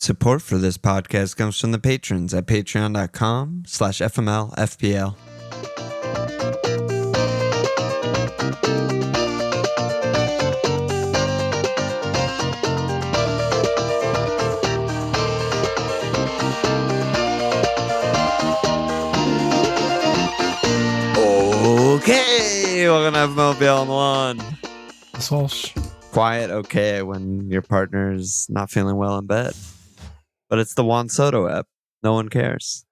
Support for this podcast comes from the patrons at patreon.com/FMLFPL. Okay, welcome to FMLFPL on the lawn. It's Walsh. Quiet, okay, when your partner's not feeling well in bed. But it's the Wan Soto app. No one cares.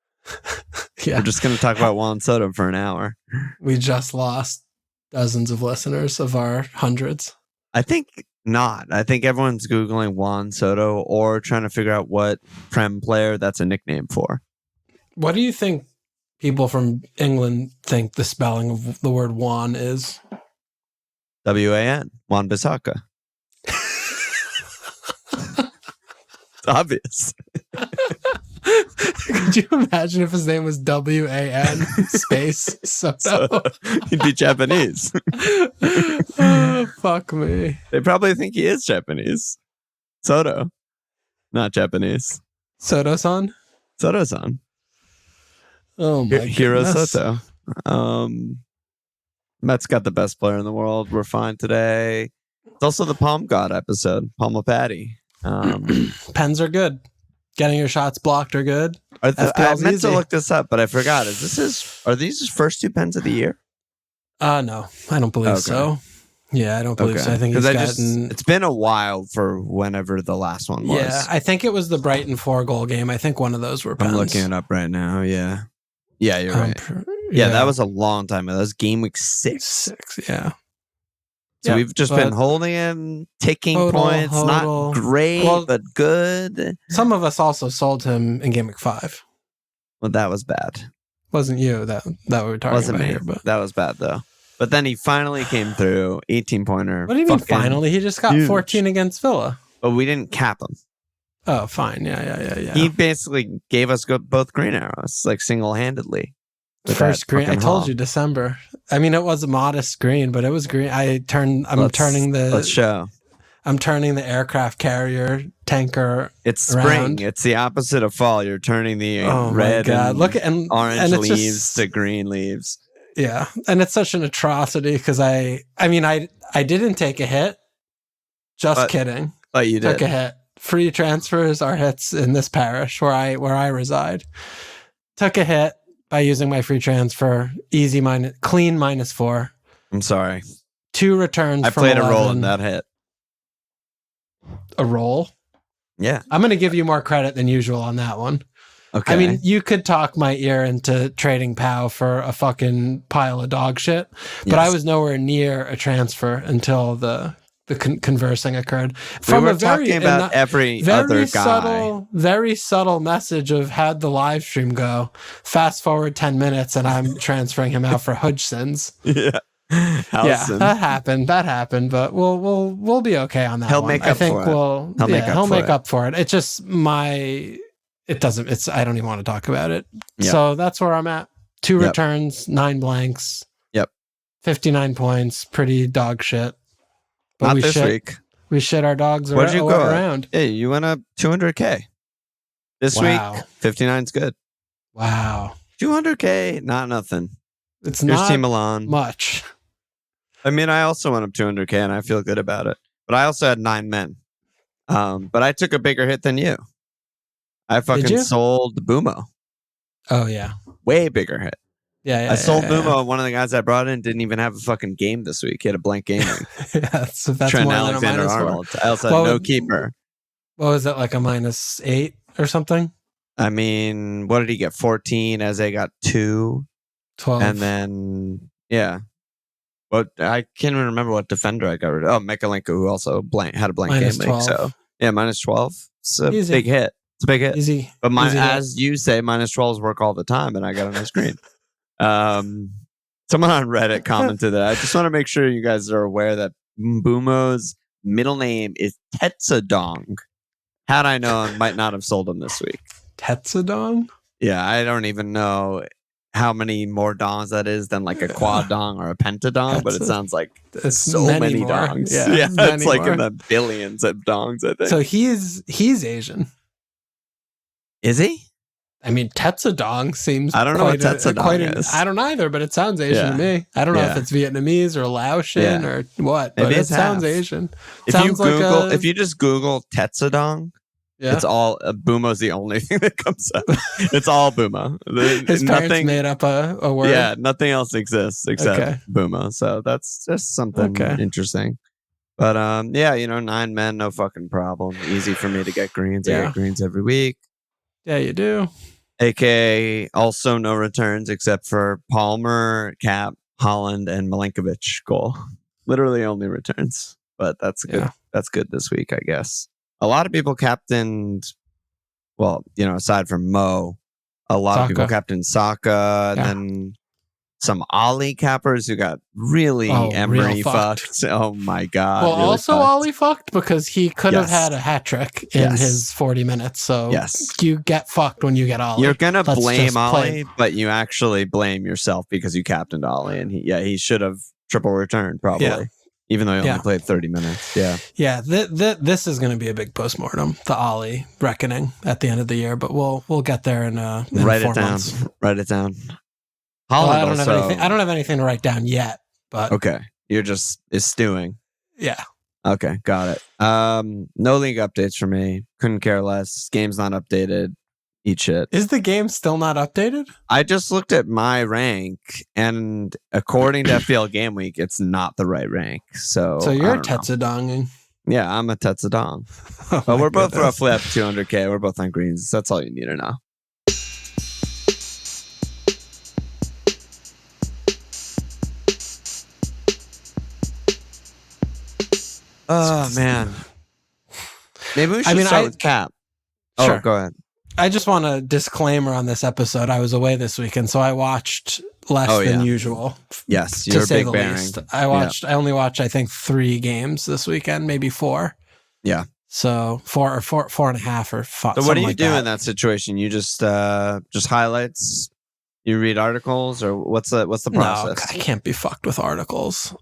Yeah. We're just going to talk about Wan Soto for an hour. We just lost dozens of listeners of our hundreds. I think not. I think everyone's Googling Wan Soto or trying to figure out what Prem player that's a nickname for. What do you think people from England think the spelling of the word Wan is? W-A-N. Wan Bissaka. It's obvious. Could you imagine if his name was W-A-N space Soto? He'd be Japanese. Oh, fuck me. They probably think he is Japanese. Soto. Not Japanese. Soto-san? Soto-san. Oh my Hiro goodness. Soto. Mets got the best player in the world. We're fine today. It's also the Palmgod episode. Palma Patty. Pens are good. Getting your shots blocked are good. I FPL's meant easy. to look this up, but I forgot. Are these his first two pens of the year? No, I don't believe Okay. so. Yeah, I don't believe so. I think he's gotten... It's been a while for whenever the last one was. Yeah, I think it was the Brighton 4-goal game. I think one of those were pens. I'm looking it up right now. Yeah. Yeah, you're right. Yeah, that was a long time ago. That was game week 6. 6, yeah. So Yeah, we've just been holding him, ticking Hodl, points. Not Hodl. great, Well, but good. Some of us also sold him in game week 5. Well, that was bad. Wasn't you that we were talking Wasn't about me. here, but That was bad, though. But then he finally came through, 18-pointer. what do you mean finally? He just got huge. 14 against Villa. But we didn't cap him. Oh, fine. Yeah. He basically gave us both green arrows, like single-handedly. with First that green. I fucking told haul. you December. I mean, it was a modest green, but it was green. Let's show. I'm turning the aircraft carrier tanker. It's spring. around. It's the opposite of fall. You're turning the Oh red my God. and Look and orange and it's leaves just, to green leaves. yeah, and it's such an atrocity because I didn't take a hit. Just kidding. Oh, you did. Took a hit. Free transfers are hits in this parish where I reside. Took a hit by using my free transfer. Clean -4. I'm sorry. 2 returns. I from played 11. a role in that hit. A roll. Yeah. I'm going to give you more credit than usual on that one. Okay. I mean, you could talk my ear into trading POW for a fucking pile of dog shit, but Yes. I was nowhere near a transfer until the conversing occurred. We were talking about every other guy. Very subtle message of how'd the live stream go. Fast forward 10 minutes and I'm transferring him out for Hodgson's. Yeah. Yeah, that happened, but we'll be okay on that. He'll one. make I up think for it. he'll make up for it. It's just I don't even want to talk about it. Yep. So that's where I'm at. 2 Yep. returns, 9 blanks. Yep. 59 points, pretty dog shit. But Not this week. We shit our dogs Where'd you go? around. Hey, you went up 200K. This Wow. week, 59's good. Wow. 200K, not nothing. It's Here's not Team Milan. much. I mean, I also went up 200K and I feel good about it. But I also had 9 men. But I took a bigger hit than you. I fucking you? sold Boomo. Oh, yeah. Way bigger hit. Yeah. I sold Boomo. One of the guys I brought in didn't even have a fucking game this week. He had a blank game week. Yeah, that's Trent more than a Alexander-Arnold. -4. I also had no keeper. What was that, like a -8 or something? I mean, what did he get? 14. Eze got 2. 12. And then, yeah. But I can't even remember what defender I got rid of. Oh, Mekalenko, who also had a blank game week. -12. So, yeah, -12. It's a Easy. big hit. It's a big hit. Easy. But easy hit. as you say, -12s work all the time, and I got on the screen. Someone on Reddit commented that. I just want to make sure you guys are aware that Boomo's middle name is Tetsadong. Had I known, might not have sold him this week. Tetsadong? Yeah, I don't even know how many more dongs that is than like a quad dong or a pentadong, but it sounds like It's so many more. dongs. Yeah, it's many like more. in the billions of dongs, I think. So he's Asian. Is he? I mean, Tetsadong seems. I don't know what Tetsadong is. I don't either, but it sounds Asian to me. I don't know if it's Vietnamese or Laotian or what, but it sounds Asian. If you just Google Tetsadong, yeah, it's all Boomo's the only thing that comes up. It's all Boomo. His parents made up a word. Yeah, nothing else exists except Boomo. So that's just something interesting. But 9 men, no fucking problem. Easy for me to get greens. I get greens every week. Yeah, you do. AKA also no returns except for Palmer, Cap, Haaland, and Milenkovic goal. Literally only returns. But that's good. Yeah. That's good this week, I guess. A lot of people captained, aside from Mo, a lot of people captained Saka, and then some Ollie cappers who got really Emery fucked. Oh my God. Well, really also Ollie fucked because he could have had a hat trick in his 40 minutes. So you get fucked when you get Ollie. You're going to blame Ollie, but you actually blame yourself because you captained Ollie. And he should have triple returned probably. Yeah. Even though he only played 30 minutes. Yeah. Yeah. This is going to be a big postmortem, the Ollie reckoning at the end of the year, but we'll get there in Write 4 it down. months. Write it down. Well, I don't have anything to write down yet, but okay. You're just stewing. Yeah. Okay, got it. No league updates for me. Couldn't care less. Game's not updated. Eat shit. Is the game still not updated? I just looked at my rank, and according to FPL Game Week, it's not the right rank. So you're Tetsadonging. Yeah, I'm a Tetsadong. But we're both roughly up 200K. We're both on greens. That's all you need to know. Oh, man. Maybe we should start with Cap. Sure. Oh, go ahead. I just want a disclaimer on this episode. I was away this weekend, so I watched less than usual. Yes, you're a big bearing. I only watched, I think, 3 games this weekend, maybe 4. Yeah. So 4 and a half or 5. So what do you do in that situation? You just highlights? You read articles, or what's the process? No, I can't be fucked with articles.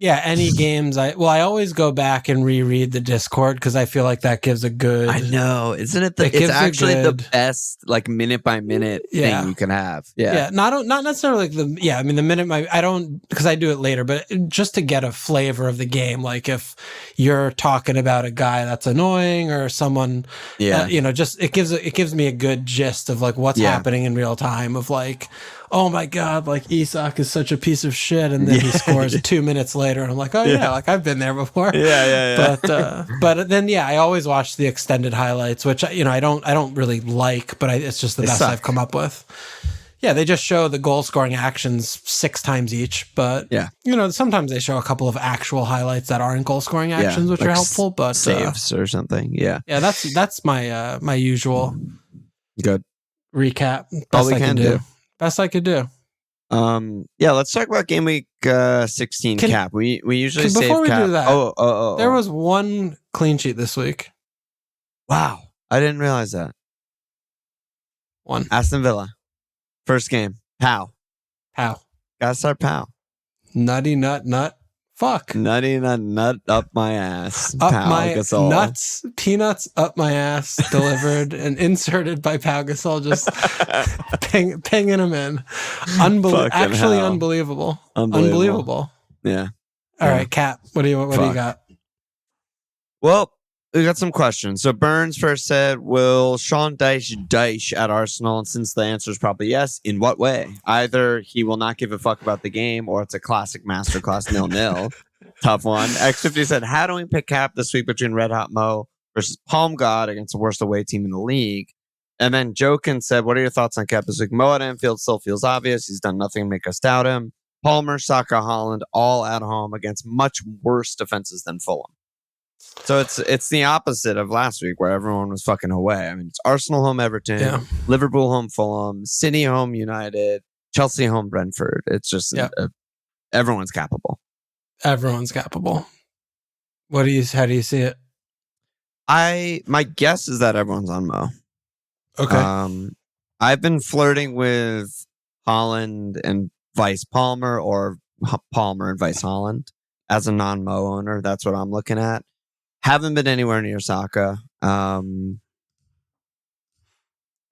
Yeah, any games. I always go back and reread the Discord because I feel like that gives a good. I know, isn't it? It's actually the best, like minute by minute thing you can have. Yeah, not necessarily like the. Yeah, I mean the minute I don't because I do it later, but just to get a flavor of the game. Like if you're talking about a guy that's annoying or someone, just it gives me a good gist of like what's happening in real time. Of like, oh my God, like Isak is such a piece of shit, and then he scores 2 minutes later. And I'm like, like I've been there before. Yeah. But then I always watch the extended highlights, which I don't really like, but it's just the best I've come up with. Yeah, they just show the goal scoring actions 6 times each, but sometimes they show a couple of actual highlights that aren't goal scoring actions, which are helpful. But saves or something. Yeah, that's my my usual good recap. Best I can do. Best I could do. Let's talk about game week 16 cap. We usually save before we cap. do that. Oh. There was 1 clean sheet this week. Wow, I didn't realize that. 1. Aston Villa, first game. Pow. Gotta start Pow. Nutty nut. Fuck. Nutty nut up my ass. Up Pau my Gasol. nuts, peanuts up my ass, delivered and inserted by Pau Gasol, just pinging them in. Unbelievable. Yeah. All right, Cap, what do you got? Well, we got some questions. So Burns first said, will Sean Dyche at Arsenal? And since the answer is probably yes, in what way? Either he will not give a fuck about the game, or it's a classic masterclass 0-0. Tough one. X50 said, how do we pick Cap this week between Red Hot Mo versus Palmgod against the worst away team in the league? And then Jokin said, what are your thoughts on Cap this week? Mo at Anfield still feels obvious. He's done nothing to make us doubt him. Palmer, Saka, Haaland, all at home against much worse defenses than Fulham. So it's the opposite of last week where everyone was fucking away. I mean, it's Arsenal home Everton, Liverpool home Fulham, City home United, Chelsea home Brentford. It's just everyone's capable. Everyone's capable. How do you see it? My guess is that everyone's on Mo. Okay. I've been flirting with Haaland and vice Palmer, or Palmer and vice Haaland as a non-Mo owner. That's what I'm looking at. Haven't been anywhere near Saka.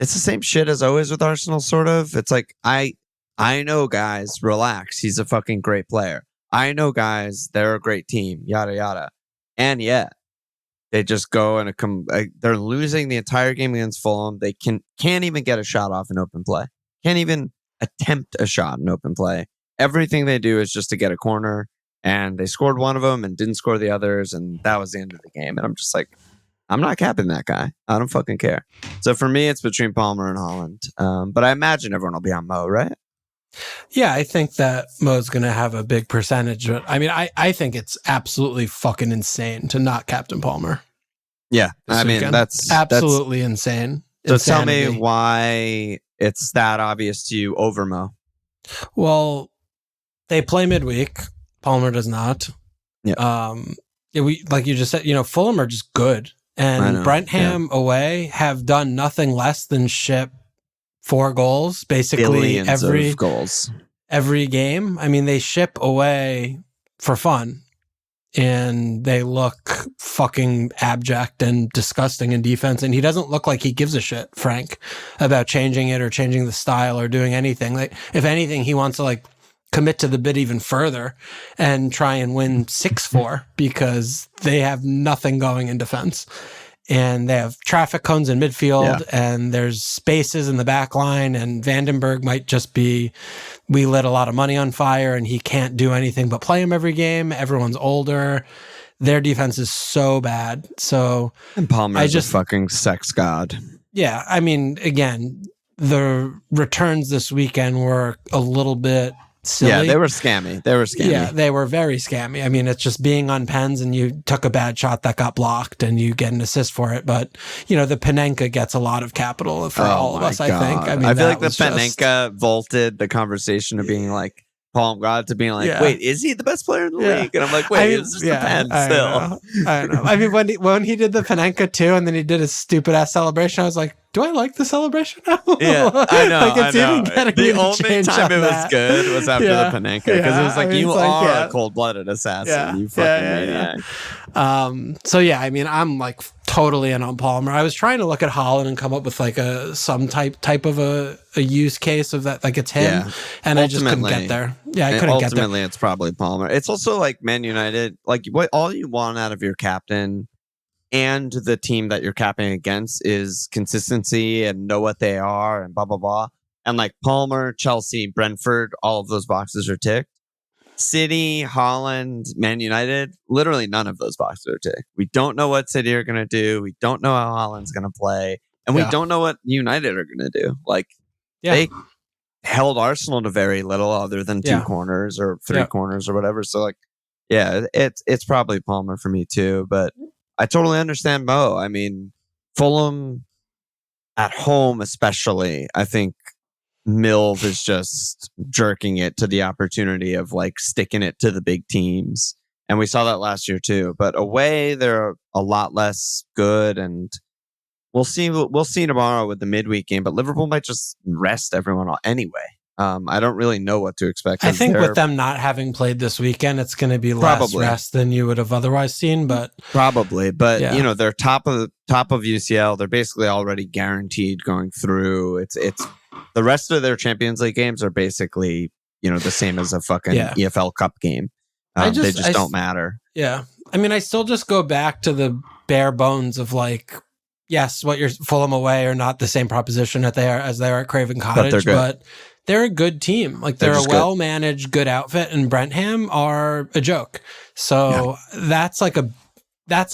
It's the same shit as always with Arsenal, sort of. It's like, I know, guys, relax. He's a fucking great player. I know, guys, they're a great team, yada, yada. And yet, they just go and they're losing the entire game against Fulham. They can't even get a shot off in open play. Can't even attempt a shot in open play. Everything they do is just to get a corner. And they scored one of them and didn't score the others. And that was the end of the game. And I'm just like, I'm not capping that guy. I don't fucking care. So for me, it's between Palmer and Haaland. But I imagine everyone will be on Mo, right? Yeah, I think that Mo's going to have a big percentage. But I mean, I think it's absolutely fucking insane to not captain Palmer. Yeah, I mean, that's absolutely insane. So insanity. Tell me why it's that obvious to you over Mo. Well, they play midweek. Palmer does not. Yeah. We like you just said, Fulham are just good. And Brentford away have done nothing less than ship 4 goals, basically Billions of goals every game. I mean, they ship away for fun, and they look fucking abject and disgusting in defense. And he doesn't look like he gives a shit, Frank, about changing it or changing the style or doing anything. Like, if anything, he wants to commit to the bit even further and try and win 6-4 because they have nothing going in defense. And they have traffic cones in midfield, and there's spaces in the back line, and Vandenberg might just be, we lit a lot of money on fire, and he can't do anything but play him every game. Everyone's older. Their defense is so bad. So, and Palmer's a fucking sex god. Yeah, I mean, again, the returns this weekend were a little bit silly. Yeah, they were scammy. Yeah, they were very scammy. I mean, it's just being on pens and you took a bad shot that got blocked and you get an assist for it. But, the Panenka gets a lot of capital for all of us, God. I think. I mean, I feel like the Panenka vaulted the conversation of being like, Palmgod to being like, wait, is he the best player in the league? And I'm like, wait, it's just the pen still. I know. I mean, when he did the Panenka too, and then he did his stupid ass celebration, I was like, do I like the celebration now? Yeah, I know. It's even getting the only time it was good was after the Panenka, because it was like, you are a cold-blooded assassin. You fucking maniac. So yeah, I mean, I'm totally in on Palmer. I was trying to look at Haaland and come up with some type of a use case of that, it's him, and I just couldn't get there. Yeah, I couldn't get there. Ultimately, it's probably Palmer. It's also Man United, what all you want out of your captain and the team that you're capping against is consistency and know what they are and blah blah blah. And Palmer, Chelsea, Brentford, all of those boxes are ticked. City, Haaland, Man United, literally none of those boxes are ticked. We don't know what City are going to do. We don't know how Haaland's going to play. And we don't know what United are going to do. They held Arsenal to very little other than 2 corners or 3 corners or whatever. So, it's probably Palmer for me too. But I totally understand Mo. I mean, Fulham at home especially, I think Milv is just jerking it to the opportunity of sticking it to the big teams. And we saw that last year too. But away, they're a lot less good. And we'll see tomorrow with the midweek game. But Liverpool might just rest everyone anyway. I don't really know what to expect. I think with them not having played this weekend, it's going to be less rest than you would have otherwise seen. But probably, but they're top of UCL. They're basically already guaranteed going through. It's the rest of their Champions League games are basically the same as a fucking EFL Cup game. They just don't matter. Yeah, I mean, I still just go back to the bare bones of yes, what you're Fulham away are not the same proposition as they are at Craven Cottage, but they're a good team. They're a well-managed, good outfit, and Brentham are a joke. So that's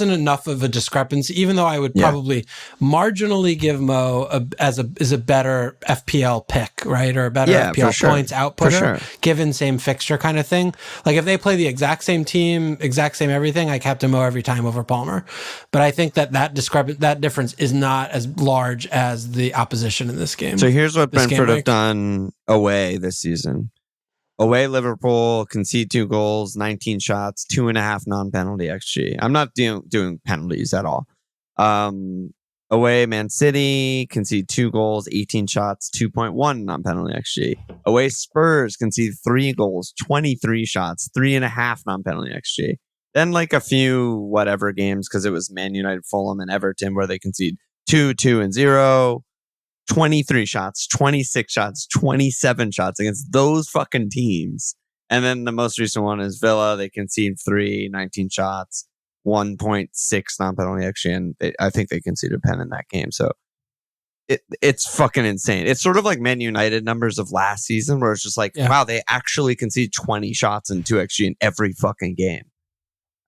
enough of a discrepancy, even though I would probably marginally give Mo as a better FPL pick, right? Or a better FPL points outputter, given same fixture kind of thing. If they play the exact same team, exact same everything, I captain Mo every time over Palmer. But I think that difference is not as large as the opposition in this game. So here's what Brentford have done away this season. Away Liverpool, concede 2 goals, 19 shots, 2.5 non-penalty XG. I'm not doing penalties at all. Away Man City, concede 2 goals, 18 shots, 2.1 non-penalty XG. Away Spurs, concede 3 goals, 23 shots, 3.5 non-penalty XG. Then a few whatever games, because it was Man United, Fulham, and Everton, where they concede 2, 2, and 0. 23 shots, 26 shots, 27 shots against those fucking teams. And then the most recent one is Villa. They conceded 19 shots, 1.6 non-penalty actually, and I think they conceded a pen in that game. So it's fucking insane. It's sort of like Man United numbers of last season, where it's just like, wow, they actually concede 20 shots and 2 XG in every fucking game.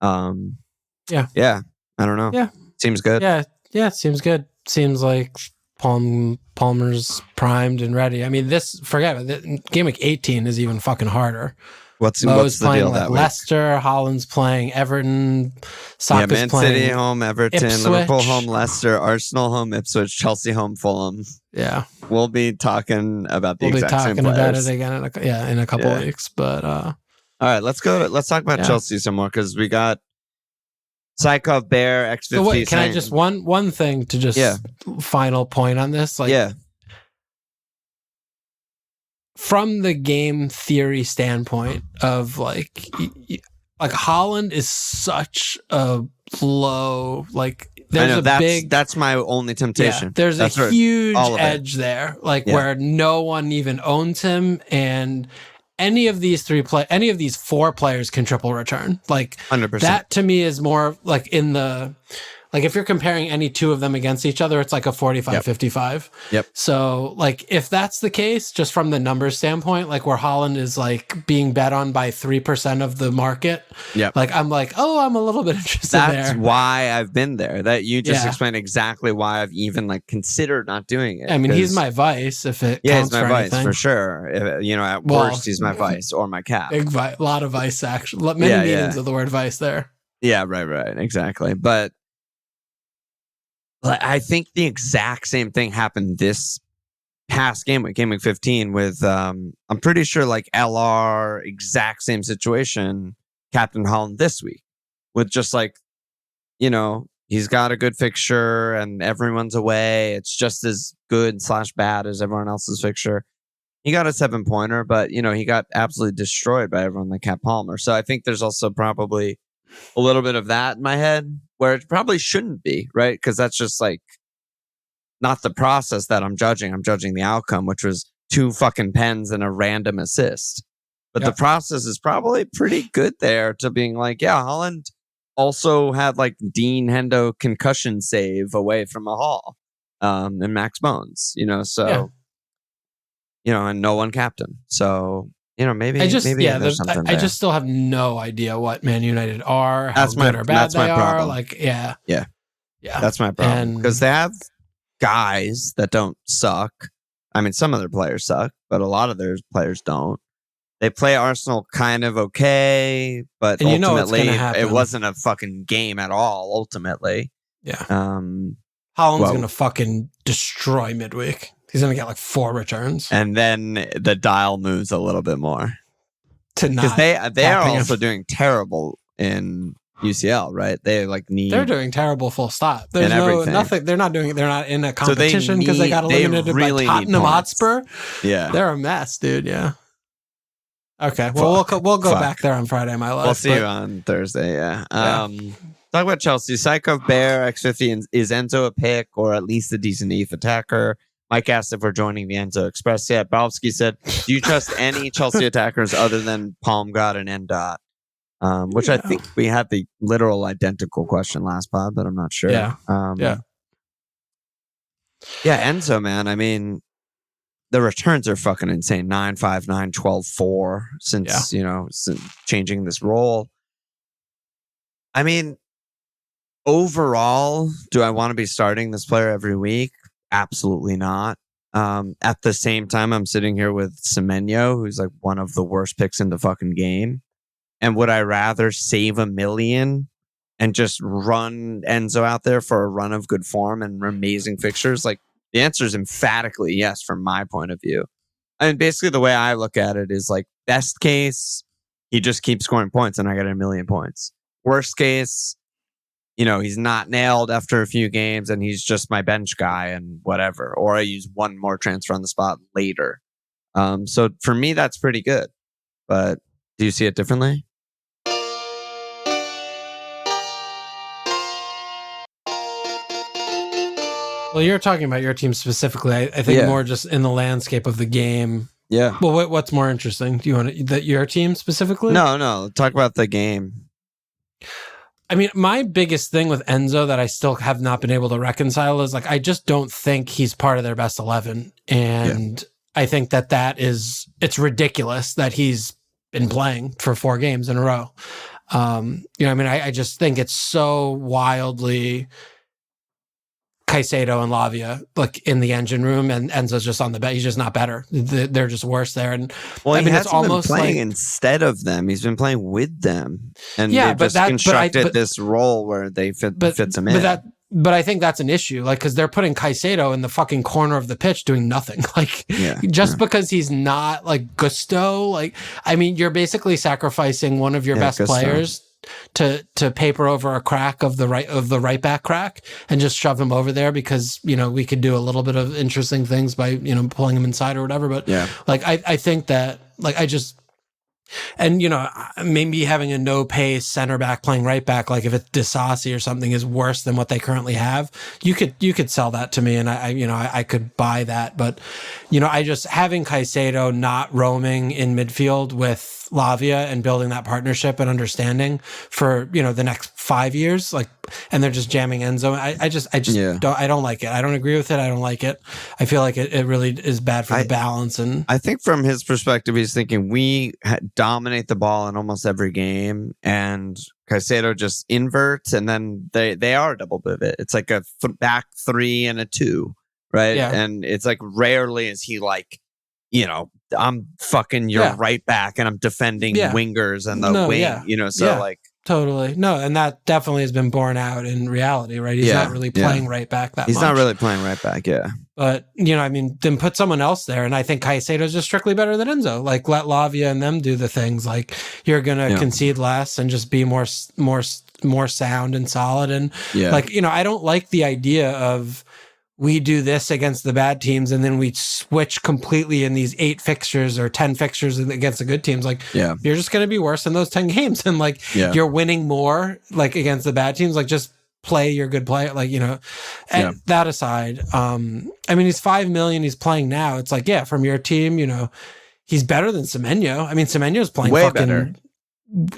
Yeah. I don't know. Yeah, seems good. Yeah, seems good. Seems like Palmer's primed and ready. I mean, forget it. Game week 18 is even fucking harder. What's the playing deal like that week? Leicester, Haaland's playing Everton, Saka's Man playing City home, Everton, Ipswich. Liverpool home, Leicester, Arsenal home, Ipswich, Chelsea home, Fulham. Yeah, we'll be talking about the exact same players. We'll be talking about it again in a couple of weeks. But all right, let's talk about Chelsea some more, because we got Saikov, Bear, X50. So wait, can I just one thing to just final point on this? From the game theory standpoint of like Haaland is such a low, that's my only temptation. There's a huge edge there, where no one even owns him, and any of these 4 players can triple return. 100%. That to me is more like in the. If you're comparing any 2 of them against each other, it's like a 45-55. Yep. So, if that's the case, just from the numbers standpoint, where Haaland is, being bet on by 3% of the market, I'm I'm a little bit interested there. That's why I've been there. That you just explained exactly why I've even, considered not doing it. I mean, he's my vice, if it counts he's my for vice, anything. for sure. At worst, he's my vice or my cap. A lot of vice, actually. Many meanings of the word vice there. Yeah, right. Exactly. But I think the exact same thing happened this past game week 15 with, I'm pretty sure LR, exact same situation, Captain Haaland this week with just he's got a good fixture and everyone's away. It's just as good / bad as everyone else's fixture. He got a 7-pointer, but he got absolutely destroyed by everyone that kept Palmer. So I think there's also probably a little bit of that in my head, where it probably shouldn't be, right? Because that's just not the process that I'm judging. I'm judging the outcome, which was 2 fucking pens and a random assist. But the process is probably pretty good there to being Haaland also had Dean Hendo concussion save away from a haul, and Max Bones, and no one captain. So, maybe there's something there. I just still have no idea what Man United are, how good or bad they are. That's my problem. Because they have guys that don't suck. I mean, some of their players suck, but a lot of their players don't. They play Arsenal kind of okay, but ultimately it wasn't a fucking game at all, ultimately. Yeah. Haaland's going to fucking destroy midweek. He's going to get 4 returns. And then the dial moves a little bit more. Because they are also doing terrible in UCL, right? They're doing terrible full stop. There's nothing. They're not in a competition because they got eliminated by Tottenham Hotspur. Yeah. They're a mess, dude. Yeah. Okay. Well, we'll go back there on Friday, my life. We'll see you on Thursday. Yeah. Talk about Chelsea. Saikov, Bear, X50. Is Enzo a pick or at least a decent ETH attacker? Mike asked if we're joining the Enzo Express yet. Balsky said, do you trust any Chelsea attackers other than Palmgod and Endot? Which I think we had the literal identical question last pod, but I'm not sure. Yeah. Enzo, man. I mean, the returns are fucking insane. 9-5, 9, 12, 4 since, since changing this role. I mean, overall, do I want to be starting this player every week? Absolutely not. At the same time, I'm sitting here with Semenyo, who's one of the worst picks in the fucking game. And would I rather save $1 million and just run Enzo out there for a run of good form and amazing fixtures? The answer is emphatically yes, from my point of view. I mean, basically the way I look at it is best case, he just keeps scoring points and I get $1 million points. Worst case, he's not nailed after a few games and he's just my bench guy and whatever. Or I use one more transfer on the spot later. So for me, that's pretty good. But do you see it differently? Well, you're talking about your team specifically. I think more just in the landscape of the game. Yeah. Well, what's more interesting? Do you want your team specifically? No. Talk about the game. I mean, my biggest thing with Enzo that I still have not been able to reconcile is like I just don't think he's part of their best 11, and I think it's ridiculous that he's been playing for 4 games in a row. I just think it's so wildly Caicedo and Lavia like in the engine room, and Enzo's just on the bench. He's just not better. They're just worse there. And he hasn't almost been playing instead of them. He's been playing with them, and they've just constructed this role where they fits him in. But I think that's an issue, like because they're putting Caicedo in the fucking corner of the pitch doing nothing. Like because he's not like Gusto. Like I mean, you're basically sacrificing one of your best players to paper over a crack of the right back crack and just shove him over there because we could do a little bit of interesting things by pulling him inside or whatever. But like I think that like I just. And maybe having a no pace center back playing right back, like if it's Disasi or something, is worse than what they currently have. You could sell that to me, and I could buy that. But I just having Caicedo not roaming in midfield with Lavia and building that partnership and understanding for the next 5 years, like, and they're just jamming Enzo. I don't like it. I don't agree with it. I don't like it. I feel like it really is bad for the balance. And I think from his perspective, he's thinking we dominate the ball in almost every game, and Caicedo just inverts, and then they are a double pivot. It's like a back 3 and a 2, right? Yeah. And it's like rarely is he like, I'm fucking your right back and I'm defending wingers and the wing, like. Totally. No, and that definitely has been borne out in reality, right? He's not really playing right back that much. He's not really playing right back, yeah. But, then put someone else there, and I think Caicedo's just strictly better than Enzo. Like, let Lavia and them do the things. Like, you're going to concede less and just be more sound and solid. And, I don't like the idea of we do this against the bad teams and then we switch completely in these 8 fixtures or 10 fixtures against the good teams. Like, you're just going to be worse in those 10 games. And like, you're winning more like against the bad teams. Like, just play your good player. Like, and that aside, he's 5 million. He's playing now. It's like, from your team, he's better than Semenyo. I mean, Semenyo's playing way fucking better.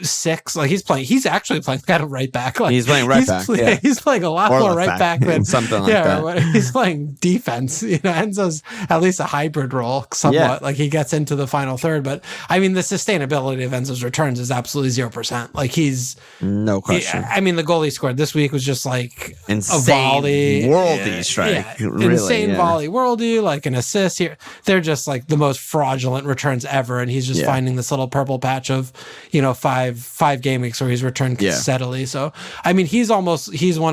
6. Like he's actually playing kind of right back. Like he's playing right back. He's playing a lot more right back than something like that. He's playing defense. Enzo's at least a hybrid role somewhat. Like he gets into the final third, but I mean the sustainability of Enzo's returns is absolutely 0%. Like he's no question. The goal he scored this week was just like insane a volley, worldy strike, really, insane volley, worldy, like an assist here. They're just like the most fraudulent returns ever, and he's just finding this little purple patch of five game weeks where he's returned steadily. So I mean he's one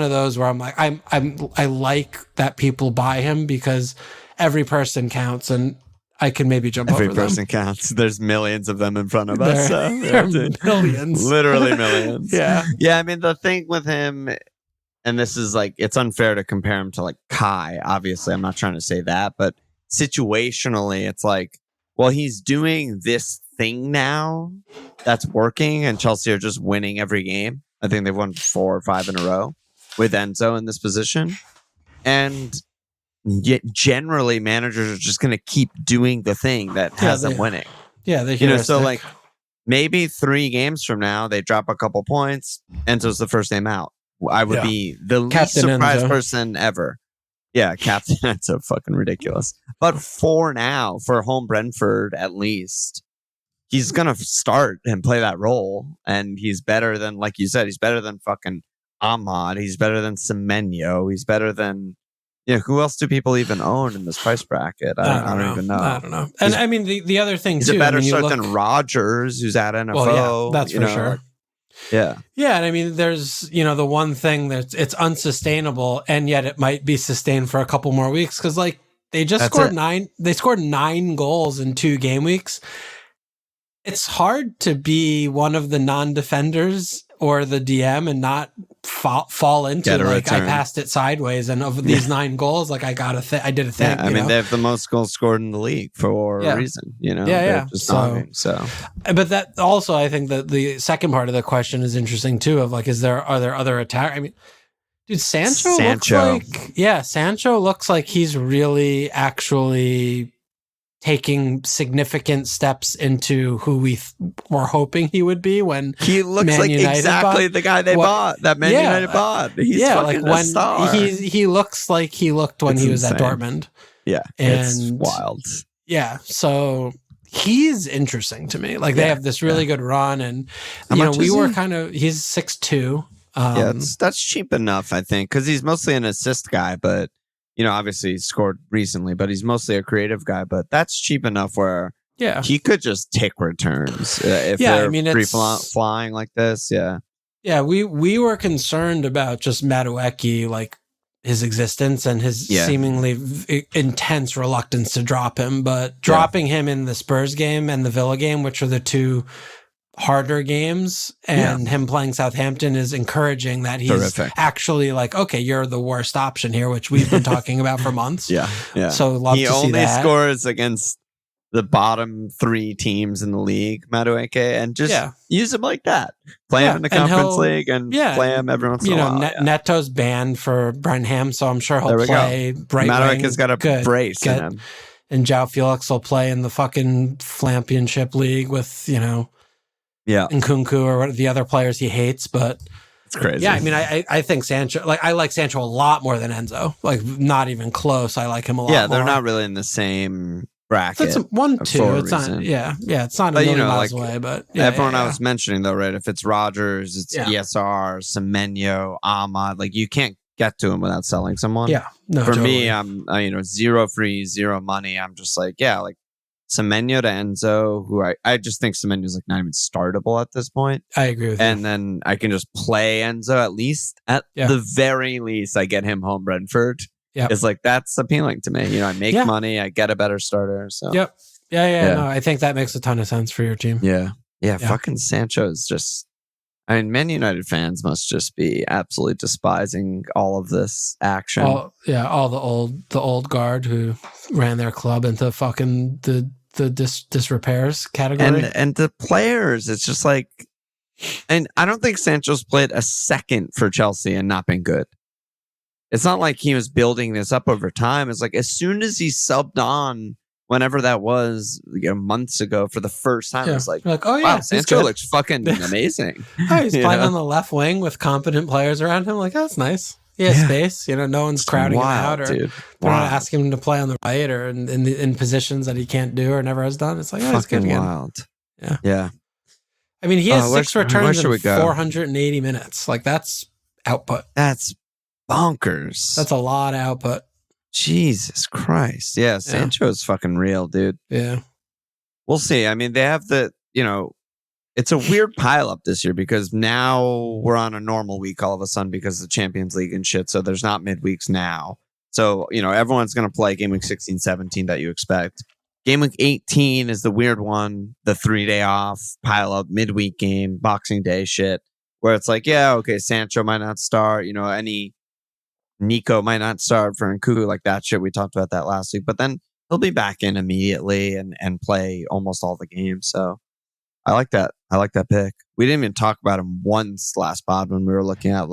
of those where I'm like I like that people buy him because every person counts, and I can maybe jump over them. Every person counts. There's millions of them in front of us. There are millions. Literally millions. Yeah. I mean the thing with him, and this is like, it's unfair to compare him to like Kai. Obviously, I'm not trying to say that, but situationally, it's like, well, he's doing this thing now that's working, and Chelsea are just winning every game. I think they've won 4 or 5 in a row with Enzo in this position. And yet generally managers are just going to keep doing the thing that has them winning. Yeah. So like maybe 3 games from now, they drop a couple points. Enzo's the first name out. I would be the least surprised person ever. Yeah, Captain Enzo, fucking ridiculous. But for now, for home Brentford at least, he's going to start and play that role. And he's better than, like you said, he's better than fucking Ahmad. He's better than Semenyo. He's better than, who else do people even own in this price bracket? I don't even know. I don't know. And I mean, the other thing he's too. He's a better start than Rodgers, who's at NFO. Well, that's for sure. Yeah. Yeah. And I mean, there's, the one thing that it's unsustainable, and yet it might be sustained for a couple more weeks. Cause like they just scored 9 goals in 2 game weeks. It's hard to be one of the non-defenders or the DM and not fall into like I passed it sideways, and of these 9 goals, like I did a thing. Yeah, I mean, they have the most goals scored in the league for a reason. They're just so. But that also, I think that the second part of the question is interesting too. Of like, are there other attack? I mean, Dude, Sancho looks like he's really actually taking significant steps into who we were hoping he would be when he looks Man like United exactly the guy they bought, that Man United bought. He's fucking like when a star. he looks like he looked when he was at Dortmund. Yeah, it's wild. Yeah, so he's interesting to me. Like they have this really good run, and we were he's 6'2". That's cheap enough, I think, because he's mostly an assist guy, but obviously he scored recently, but he's mostly a creative guy. But that's cheap enough where he could just take returns if they're free flying like this. Yeah, we were concerned about just Madueke, like his existence and his seemingly intense reluctance to drop him, but dropping him in the Spurs game and the Villa game, which are the two harder games, and him playing Southampton is encouraging that he's actually like, okay, you're the worst option here, which we've been talking about for months. Yeah. So love to see that. He only scores against the bottom 3 teams in the league, Madueke, and just use him like that. Play him in the Conference League and play him every once in a while. Neto's banned for Brentfam, so I'm sure he'll play right wing. Madueke's got a brace in him. And João Felix will play in the fucking Championship League with, Nkunku or the other players he hates, but it's crazy. Yeah, I mean, I think Sancho, like I like Sancho a lot more than Enzo. Like not even close. I like him a lot more. Yeah, they're not really in the same bracket. It's 1-2. It's not. Yeah, it's not a million miles away. But everyone I was mentioning though, right? If it's Rodgers, it's ESR, Semenyo, Ahmad. Like you can't get to him without selling someone. Yeah, no. For me, I'm zero free, zero money. I'm just like like Semenyo to Enzo, who I just think Semenyo's like not even startable at this point. I agree with you. And then I can just play Enzo at least. At the very least, I get him home Brentford. Yeah, it's like that's appealing to me. I make money, I get a better starter. So yeah. No, I think that makes a ton of sense for your team. Yeah. Fucking Sancho is just. I mean, Man United fans must just be absolutely despising all of this action. All the old guard who ran their club into fucking the disrepairs category. And the players, it's just like, and I don't think Sancho's played a second for Chelsea and not been good. It's not like he was building this up over time. It's like as soon as he subbed on, whenever that was, months ago for the first time, it's like, oh yeah, wow, Sancho looks fucking amazing. He's playing on the left wing with competent players around him. Like, that's nice. He has space. No one's crowding him out, or they're not asking him to play on the right or in positions that he can't do or never has done. It's like, it's good again. Wild. Yeah. I mean, he has 6 returns in 480 minutes. Like, that's output. That's bonkers. That's a lot of output. Jesus Christ. Yeah, Sancho is fucking real, dude. Yeah. We'll see. I mean, they have it's a weird pileup this year because now we're on a normal week all of a sudden because of the Champions League and shit. So there's not midweeks now. So, everyone's going to play game week 16, 17 that you expect. Game week 18 is the weird one, the 3-day off, pileup, midweek game, Boxing Day shit, where it's like, Sancho might not start, Nico might not start for Nkunku, like that shit. We talked about that last week, but then he'll be back in immediately and play almost all the games. So I like that. I like that pick. We didn't even talk about him once last pod when we were looking at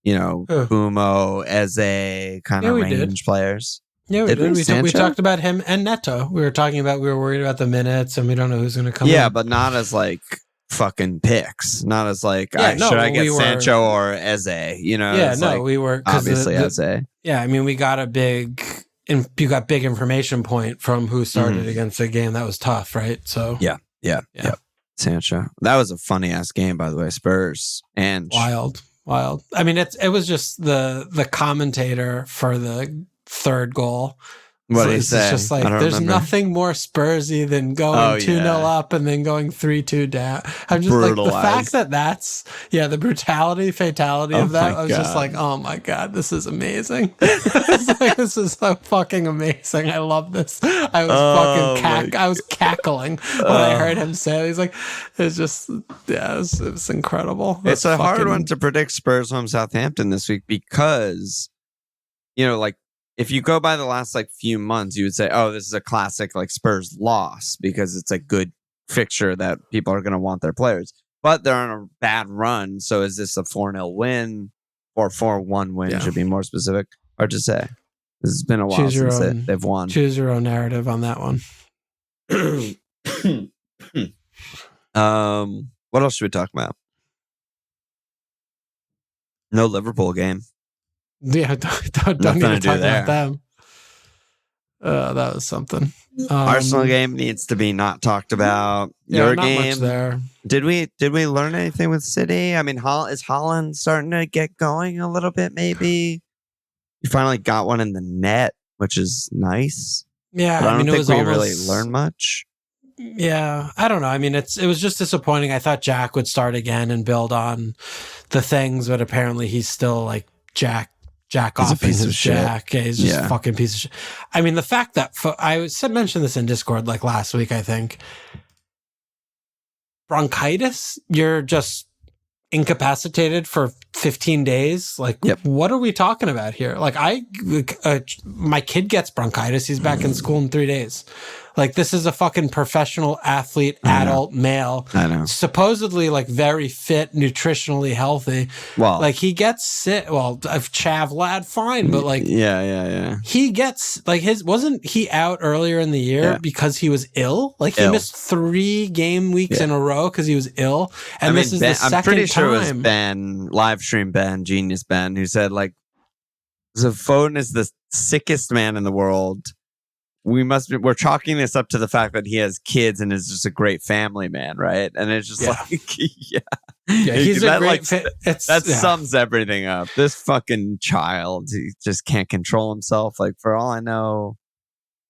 Boomo, Eze, kind of range players. Yeah, we did. We talked about him and Neto. We were worried about the minutes and we don't know who's going to come in. Yeah, but not as fucking picks, not as should I get Sancho or Eze? We were obviously Eze. Yeah, I mean, you got big information point from who started against the game. That was tough, right? So yeah. Sancho. That was a funny ass game, by the way. Spurs and wild. I mean, it was just the commentator for the third goal. What did he say? It's just like there's nothing more Spursy than going 2-0 up and then going 3-2 down. I'm just like the fact that's the brutality, fatality of that. I was just like, oh my god, this is amazing. This is so fucking amazing. I love this. I was cackling when I heard him say it. He's like, it's just it's incredible. It's a hard one to predict Spurs home Southampton this week because if you go by the last few months, you would say, oh, this is a classic Spurs loss because it's a good fixture that people are going to want their players. But they're on a bad run. So is this a 4-0 win, or 4-1 win should be more specific. Hard to say. This has been a while since they've won. Choose your own narrative on that one. What else should we talk about? No Liverpool game. Yeah, don't need to talk about them. That was something. Arsenal game needs to be not talked about. Your not game. Much there. Did we learn anything with City? I mean, is Haaland starting to get going a little bit? Maybe you finally got one in the net, which is nice. Yeah, but I don't think we really learned much. Yeah, I don't know. I mean, it was just disappointing. I thought Jack would start again and build on the things, but apparently he's still like Jack off in his Jack. Yeah, he's just a fucking piece of shit. I mean, the fact that I mentioned this in Discord like last week, I think. Bronchitis, you're just incapacitated for 15 days. Like, what are we talking about here? Like, my kid gets bronchitis. He's back in school in 3 days. Like, this is a fucking professional athlete, adult male. I know. Supposedly, like, very fit, nutritionally healthy. Well, like, he gets sick. Well, I've chav lad, fine, but like, he gets like wasn't he out earlier in the year because he was ill? Like, he missed 3 game weeks in a row because he was ill, and this is the second time. I'm pretty sure it was Ben, live stream Ben, Genius Ben, who said like, Foden is the sickest man in the world. We're chalking this up to the fact that he has kids and is just a great family man, right? And it's just like, he's a great that sums everything up. This fucking child, he just can't control himself. Like, for all I know,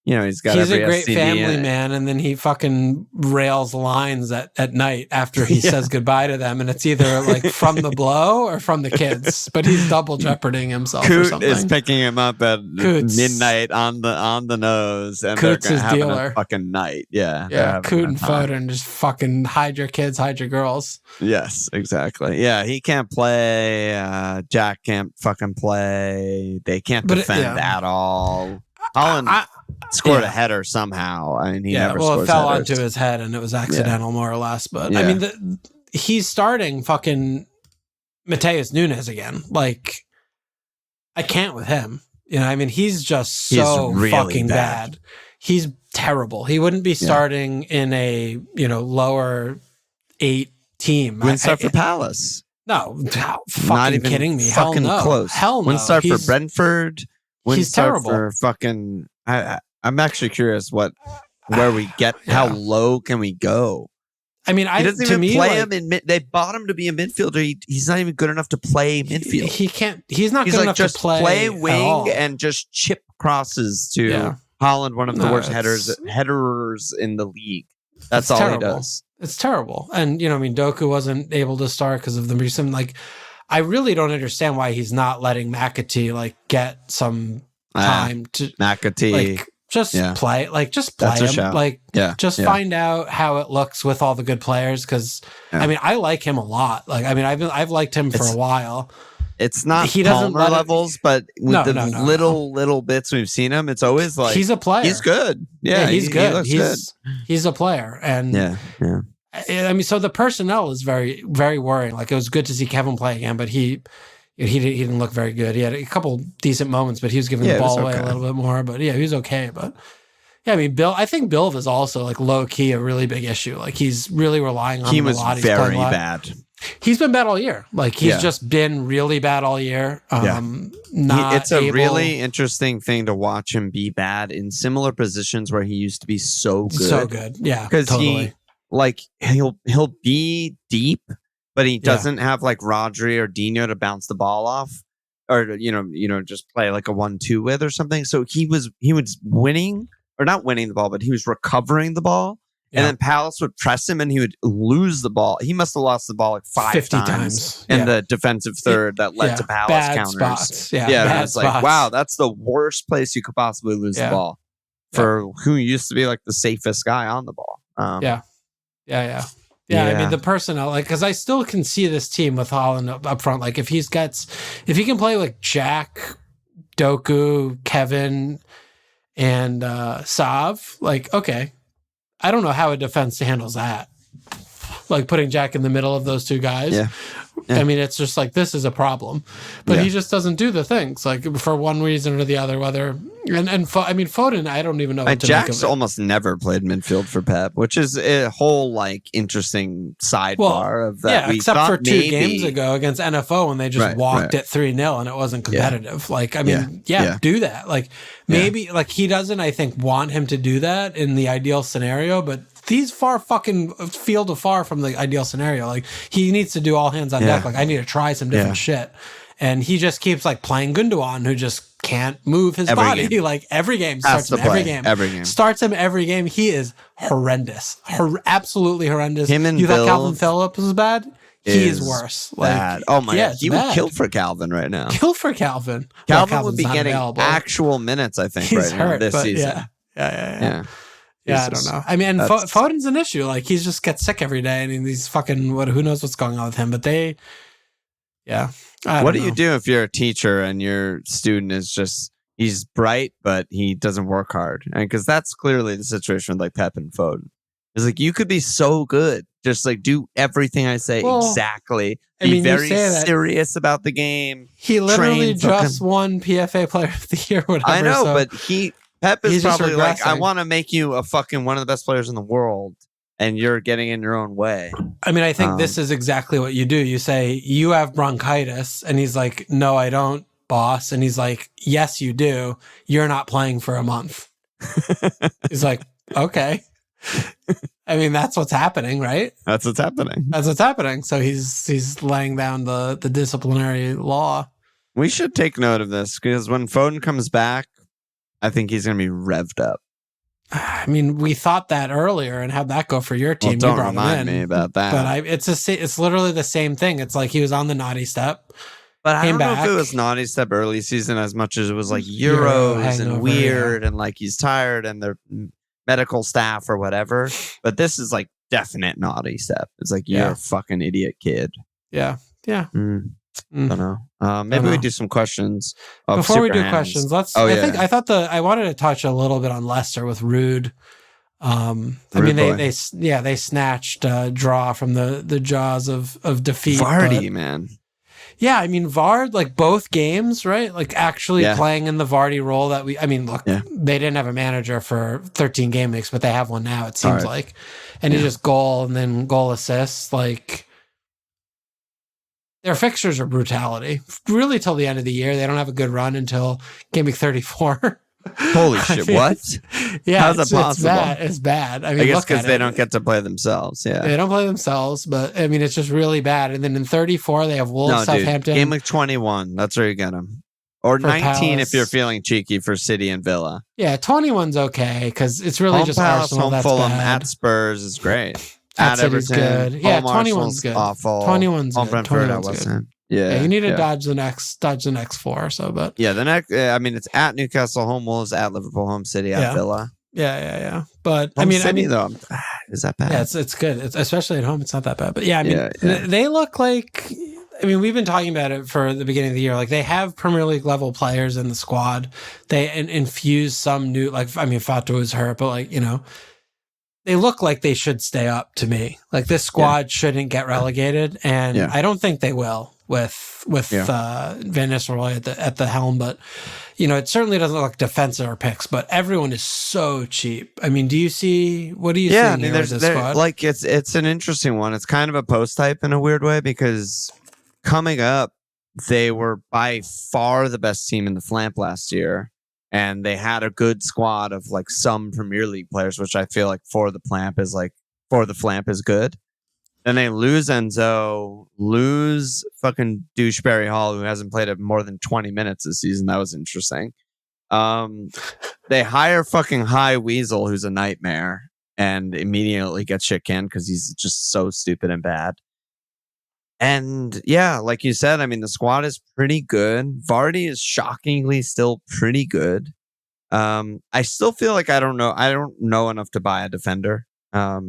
he's a great family man, and then he fucking rails lines at night after he says goodbye to them, and it's either like from the blow or from the kids, but he's double jeoparding himself. Coot or something. Is picking him up at midnight on the nose, and Coot's they're his having dealer. a fucking night. Yeah. Coot and Foden just fucking hide your kids, hide your girls. Yes, exactly. Yeah, he can't play. Jack can't fucking play. They can't defend at all. Haaland scored a header somehow. I mean, he never scores it fell headers. onto his head and it was accidental, more or less. But I mean, he's starting fucking Mateus Nunes again. Like, I can't with him. I mean, he's just so really fucking bad. He's terrible. He wouldn't be starting in a lower 8 team. Wouldn't start for Palace. No, not even kidding me. Hell no. Close. Hell no. Wouldn't start for Brentford. He's terrible. For fucking, I'm actually curious where we get. How low can we go? I mean, he doesn't even play him in mid. They bought him to be a midfielder. He's not even good enough to play midfield. He can't. He's not good enough just to play wing and just chip crosses to Haaland, one of the worst headers in the league. That's all he does. It's terrible. And I mean, Doku wasn't able to start because of the recent I really don't understand why he's not letting McAtee get some time to McAtee play. Just play him. Find out how it looks with all the good players. Because I mean, I like him a lot. I mean, I've liked him for a while. It's not Palmer levels, but with little bits we've seen him, it's always like he's a player. He's good. Yeah, he's good. He looks good. He's a player, and I mean, so the personnel is very, very worrying. Like, it was good to see Kevin play again, but he didn't look very good. He had a couple decent moments, but he was giving the ball away a little bit more. But he was okay. But I mean, I think Bill is also low key a really big issue. Like, he's really relying on him a lot. He was very bad. He's been bad all year. He's just been really bad all year. It's a really interesting thing to watch him be bad in similar positions where he used to be so good. So good. Yeah. Because totally. He'll be deep, but he doesn't have Rodri or Dino to bounce the ball off, or just play a 1-2 with or something. So he was winning, or not winning the ball, but he was recovering the ball, and then Palace would press him and he would lose the ball. He must have lost the ball 50 times in the defensive third that led to Palace bad counters. Spots. Yeah, it's wow, that's the worst place you could possibly lose the ball for who used to be the safest guy on the ball. Yeah. I mean, the personnel, because I still can see this team with Haaland up front. If he can play Jack, Doku, Kevin, and Sav, okay. I don't know how a defense handles that. like putting Jack in the middle of those two guys. Yeah. I mean, it's just like, this is a problem, but he just doesn't do the things, like, for one reason or the other, whether, I mean, Foden, I don't even know what to Jack's make of it. almost never played midfield for Pep, which is a whole, like, interesting sidebar of that. Yeah, except for two games ago against NFO when they just walked it 3-0 and it wasn't competitive. Like, I mean, do that. Like, maybe, like, he doesn't, I think, want him to do that in the ideal scenario, but he's field afar from the ideal scenario. Like, he needs to do all hands on deck. Like, I need to try some different shit. And he just keeps, like, playing Gundogan, who just can't move his body. Game. Like, every game starts him every game. Starts him every game. He is horrendous. Absolutely horrendous. Him and you thought Calvin Phillips was bad? He is worse. Bad. Like, oh my God. He would kill for Calvin right now. Kill for Calvin. Calvin would be getting actual minutes, I think, he's right hurt, now this season. Yeah, I don't know. I mean, and Foden's an issue. Like, he just gets sick every day, and he's fucking, who knows what's going on with him. But what do you do if you're a teacher and your student is just, he's bright, but he doesn't work hard? And because that's clearly the situation with, like, Pep and Foden. It's like, you could be so good. Just, like, do everything I say exactly. Be very serious about the game. He literally just won PFA Player of the Year, whatever. I know, but Pep is probably like, I want to make you a fucking one of the best players in the world, and you're getting in your own way. I mean, I think this is exactly what you do. You say, you have bronchitis, and he's like, no, I don't, boss. And he's like, yes, you do. You're not playing for a month. He's like, okay. I mean, that's what's happening, right? That's what's happening. So he's laying down the disciplinary law. We should take note of this, because when Foden comes back, I think he's going to be revved up. I mean, we thought that earlier and had that go for your team. Well, don't remind me about that. But it's literally the same thing. It's like he was on the naughty step. But I don't know if it was naughty step early season as much as it was like Euros and weird and like he's tired and the medical staff or whatever. But this is like definite naughty step. It's like, you're a fucking idiot kid. Yeah. I don't know. Maybe we do some questions. Before we do questions, I wanted to touch a little bit on Leicester with Rude. I mean, they snatched a draw from the jaws of defeat. Vardy, man. Yeah, I mean, Vard, like, both games, right? Like, actually playing in the Vardy role that they didn't have a manager for 13 game weeks, but they have one now, it seems like. And he just goal and then goal assists, like. Their fixtures are brutality. Really, till the end of the year. They don't have a good run until game week 34. Holy shit, what? Yeah, how's that possible? It's bad. I mean, I guess because they don't get to play themselves. Yeah, they don't play themselves, but I mean, it's just really bad. And then in 34, they have Wolves, Southampton. Game week 21, that's where you get them. Or 19 Palace. If you're feeling cheeky for City and Villa. Yeah, 21's okay because it's really just Palace, Arsenal. home Fulham, at Spurs is great. At City's Everton, good. Yeah, 21's good. Awful. 21's home good. Brentford, I wasn't. Yeah, you need to dodge the next four or so, but the next. I mean, it's at Newcastle, home Wolves, at Liverpool, home City, at Villa. Yeah. But home City, though, is that bad? Yeah, it's good. Especially at home, it's not that bad. But yeah, I mean, they look like. I mean, we've been talking about it for the beginning of the year. Like, they have Premier League level players in the squad. They infuse some new, like, I mean, Fatu is hurt, but like, you know, they look like they should stay up to me. Like, this squad shouldn't get relegated, and I don't think they will with Van Nistelrooy at the helm. But you know, it certainly doesn't look like defensive or picks. But everyone is so cheap. I mean, what do you see? I mean, there's this squad? Like, it's an interesting one. It's kind of a post type in a weird way because coming up, they were by far the best team in the Flamp last year. And they had a good squad of like some Premier League players, which I feel like for the Flamp is good. Then they lose Enzo, lose fucking Doucheberry Hall, who hasn't played more than 20 minutes this season. That was interesting. They hire fucking High Weasel, who's a nightmare, and immediately gets shit canned because he's just so stupid and bad. And yeah, like you said, I mean, the squad is pretty good. Vardy is shockingly still pretty good. I still feel like I don't know enough to buy a defender. I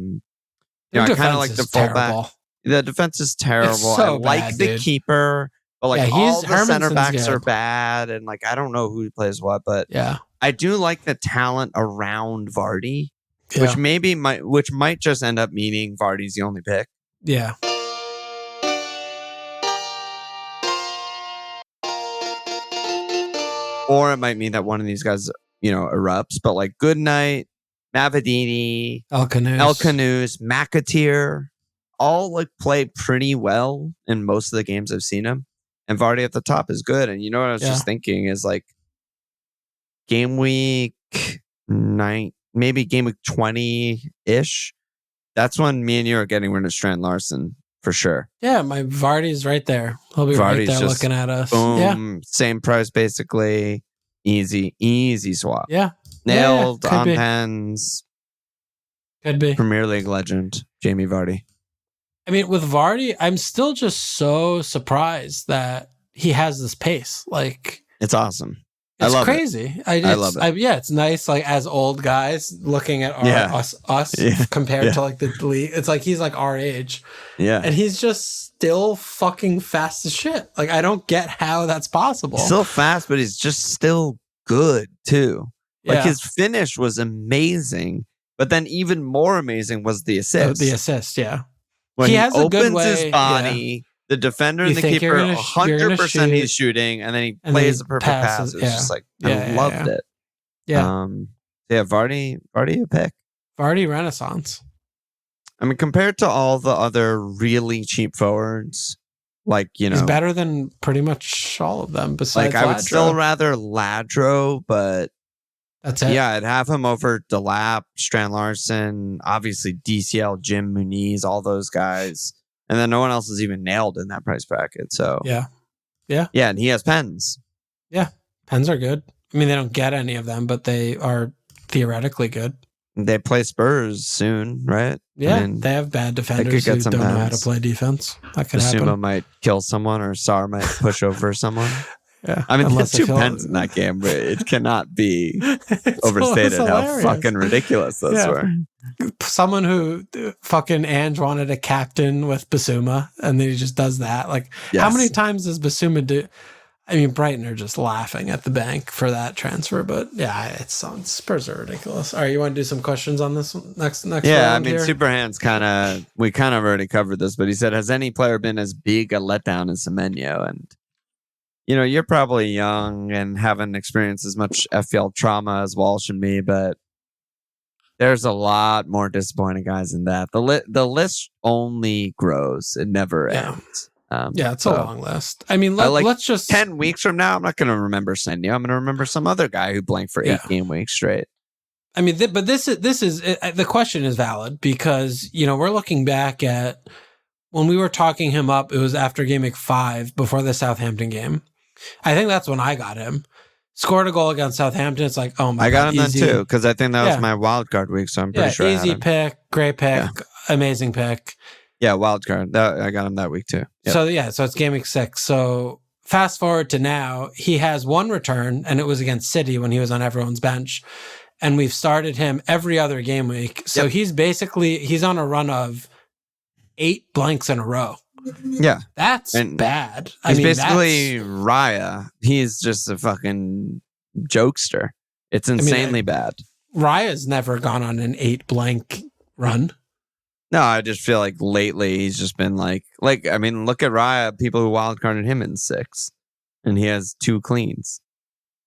kind of like the fullback. The defense is terrible. So I like bad, the dude. keeper, but like all the center backs good. are bad, and like I don't know who plays what, but I do like the talent around Vardy, which might just end up meaning Vardy's the only pick. Yeah. Or it might mean that one of these guys, erupts. But like Goodnight, Mavididi, Elkanous, McAteer, all like play pretty well in most of the games I've seen him. And Vardy at the top is good. And you know what I was just thinking is like game week 9, maybe game week 20-ish. That's when me and you are getting rid of Strand Larson for sure. Yeah, my Vardy's right there. He'll be right there looking at us. Boom, same price basically. Easy swap. Yeah. Nailed on pens. Could be. Premier League legend, Jamie Vardy. I mean, with Vardy, I'm still just so surprised that he has this pace. Like, it's awesome. It's crazy. I love it. It's nice. Like as old guys looking at us compared to like the league. It's like he's like our age. Yeah, and he's just still fucking fast as shit. Like I don't get how that's possible. He's still fast, but he's just still good too. Like his finish was amazing, but then even more amazing was the assist. The assist, yeah. When he opens his body. The defender and the keeper, 100% he's shooting, and then he plays the perfect pass. It's just like, I loved it. Yeah. Vardy a pick. Vardy Renaissance. I mean, compared to all the other really cheap forwards, like, he's better than pretty much all of them besides I would still rather Ladro, but that's it. Yeah, I'd have him over Delap, Strand Larson, obviously DCL, Jim Muniz, all those guys. And then no one else is even nailed in that price bracket. So yeah, and he has pens. Yeah, pens are good. I mean, they don't get any of them, but they are theoretically good. They play Spurs soon, right? Yeah, they have bad defenders who don't know how to play defense. That could happen. Basuma might kill someone, or Sarr might push over someone. Yeah, I mean, there's 2 pens in that game, but it cannot be overstated how fucking ridiculous those were. Someone who fucking Ange wanted a captain with Basuma, and then he just does that. Like, how many times does Basuma do? I mean, Brighton are just laughing at the bank for that transfer, but Spurs are ridiculous. All right, you want to do some questions on this one? next? Yeah, I mean, Superhand's we kind of already covered this, but he said, has any player been as big a letdown as Semenyo? And you're probably young and haven't experienced as much FPL trauma as Walsh and me, but there's a lot more disappointing guys than that. The list only grows; it never ends. It's a long list. I mean, let's just 10 weeks from now, I'm not going to remember Senyo. I'm going to remember some other guy who blanked for 8 game weeks straight. I mean, but this is the question is valid because we're looking back at when we were talking him up. It was after game week 5 before the Southampton game. I think that's when I got him. Scored a goal against Southampton. It's like, oh my God. I got him then too, because I think that was my wild card week, so I'm pretty sure easy pick, great pick, amazing pick. Yeah, wild card. I got him that week too. Yep. So it's game week 6. So fast forward to now, he has 1 return, and it was against City when he was on everyone's bench. And we've started him every other game week. So he's on a run of 8 blanks in a row. Yeah. That's bad. He's basically Raya. He's just a fucking jokester. It's insanely bad. Raya's never gone on an 8 blank run. No, I just feel like lately he's just been like look at Raya, people who wildcarded him in 6, and he has 2 cleans.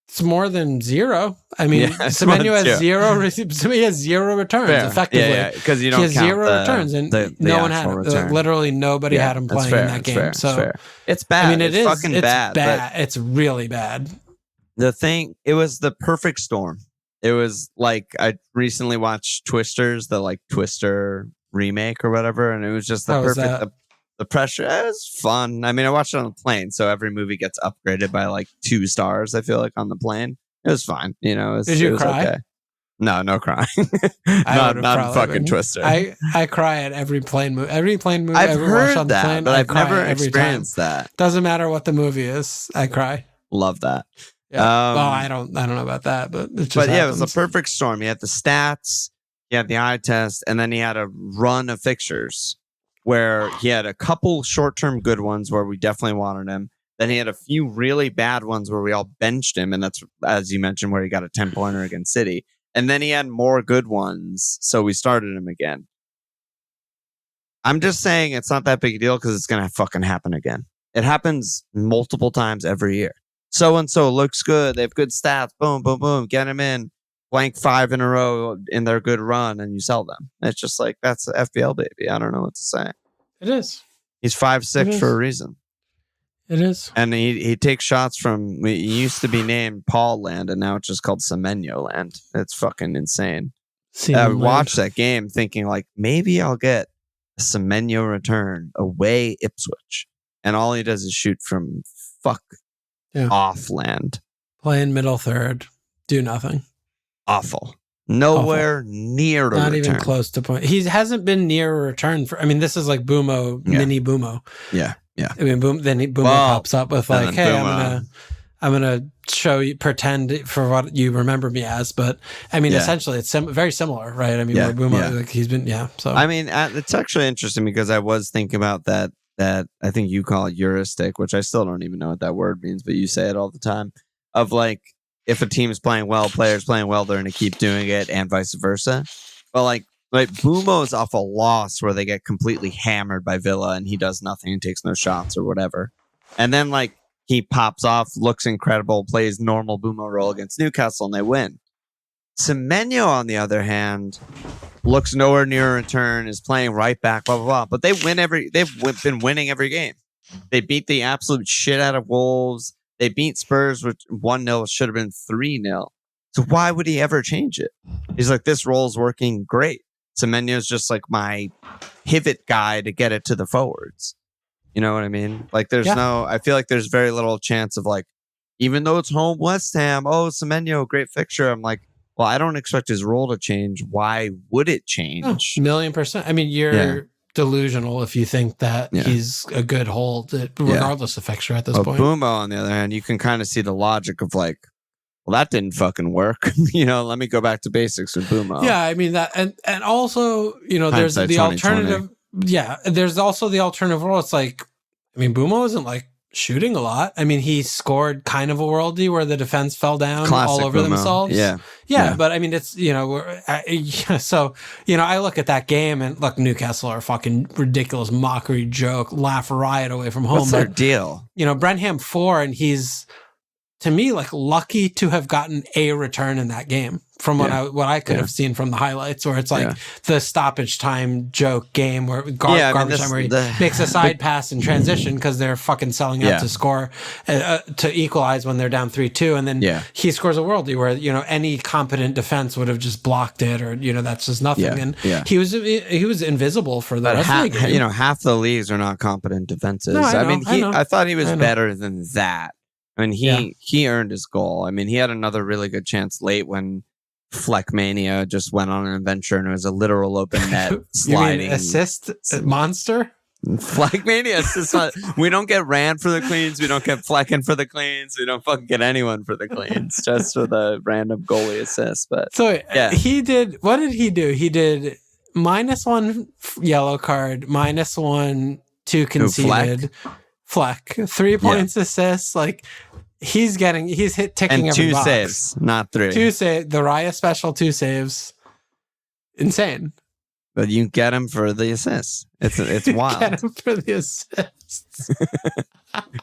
It's more than 0. I mean, Semenyo has 0. He has 0 returns effectively. Yeah, because you don't he has count 0 returns, and no one had him. Literally nobody had him playing in that game. So it's bad. I mean, it's fucking bad. It's really bad. It was the perfect storm. It was like I recently watched Twisters, the Twister remake or whatever, and it was just the perfect. The pressure, it was fun. I mean, I watched it on the plane, so every movie gets upgraded by 2 stars, I feel like, on the plane. It was fine. Did you cry? Okay. No crying. not fucking Twister. I cry at every plane movie. Every plane movie I've I ever heard watched on the plane, but I've never experienced that. Doesn't matter what the movie is, I cry. Love that. Yeah. Well, I don't know about that, but it just happens. It was a perfect storm. He had the stats, he had the eye test, and then he had a run of fixtures where he had a couple short-term good ones where we definitely wanted him. Then he had a few really bad ones where we all benched him, and that's, as you mentioned, where he got a 10-pointer against City. And then he had more good ones, so we started him again. I'm just saying it's not that big a deal because it's going to fucking happen again. It happens multiple times every year. So-and-so looks good. They have good stats. Boom, boom, boom. Get them in. Blank 5 in a row in their good run and you sell them. It's just like, that's the FPL, baby. I don't know what to say. It is. He's 5'6" for a reason. It is. And he takes shots from, it used to be named Paul Land, and now it's just called Semenyo Land. It's fucking insane. I watched that game thinking, like, maybe I'll get a Semenyo return away Ipswich. And all he does is shoot from off land. Play in middle third. Do nothing. Awful. Nowhere near a return. Not even close to point. He hasn't been near a return for, I mean, this is like Boomo, mini Boomo. Yeah. I mean, Boomo pops up with like, hey, I'm gonna show you, pretend for what you remember me as. But I mean, essentially, it's very similar, right? I mean, where Boomo, like, he's been, So I mean, it's actually interesting because I was thinking about that I think you call it heuristic, which I still don't even know what that word means, but you say it all the time. Of like, if a team is playing well, players playing well, they're going to keep doing it, and vice versa. But like Boomo's off a loss where they get completely hammered by Villa and he does nothing and takes no shots or whatever. And then like he pops off, looks incredible, plays normal Boomo role against Newcastle and they win. Semenyo, on the other hand, looks nowhere near a return, is playing right back, blah, blah, blah. But they've been winning every game. They beat the absolute shit out of Wolves. They beat Spurs, which 1-0 should have been 3-0. So why would he ever change it? He's like, this role's working great. Semenyo's just like my pivot guy to get it to the forwards. You know what I mean? Like I feel like there's very little chance of like, even though it's home West Ham, Semenyo, great fixture. I'm like, well, I don't expect his role to change. Why would it change? 1,000,000%. I mean, you're delusional if you think that he's a good hold, regardless of fixture at this point. Boomo, on the other hand, you can kind of see the logic of like, well, that didn't fucking work. Let me go back to basics with Boomo. Yeah, I mean that, and also, there's the alternative. Yeah, there's also the alternative role. It's like, I mean, Boomo isn't like shooting a lot. I mean, he scored kind of a worldie where the defense fell down all over Boomo. themselves. Yeah. But I mean, it's, so, I look at that game and look, Newcastle are a fucking ridiculous mockery joke, laugh riot away from home. What's their deal? Brenham 4, and he's, to me, like, lucky to have gotten a return in that game from what I could have seen from the highlights, where it's like the stoppage time joke game where garbage time where he makes a side pass in transition because they're fucking selling out to score to equalize when they're down 3-2, and then he scores a worldie where any competent defense would have just blocked it, or that's just nothing. And he was invisible for the rest of the game. Half the leagues are not competent defenses. No, I thought he was better than that. I mean, he earned his goal. I mean, he had another really good chance late when Fleckmania just went on an adventure and it was a literal open net sliding. You mean assist monster? Fleckmania assist. We don't get Rand for the cleans. We don't get Flecken for the cleans. We don't fucking get anyone for the cleans, just for the random goalie assist. But so he did. What did he do? He did -1 yellow card, -1 2 conceded. Fleck 3 points assists. Like he's ticking and every box. 2 saves, not 3. 2 saves. The Raya special 2 saves. Insane. But you get him for the assists. It's wild. Get him for the assists.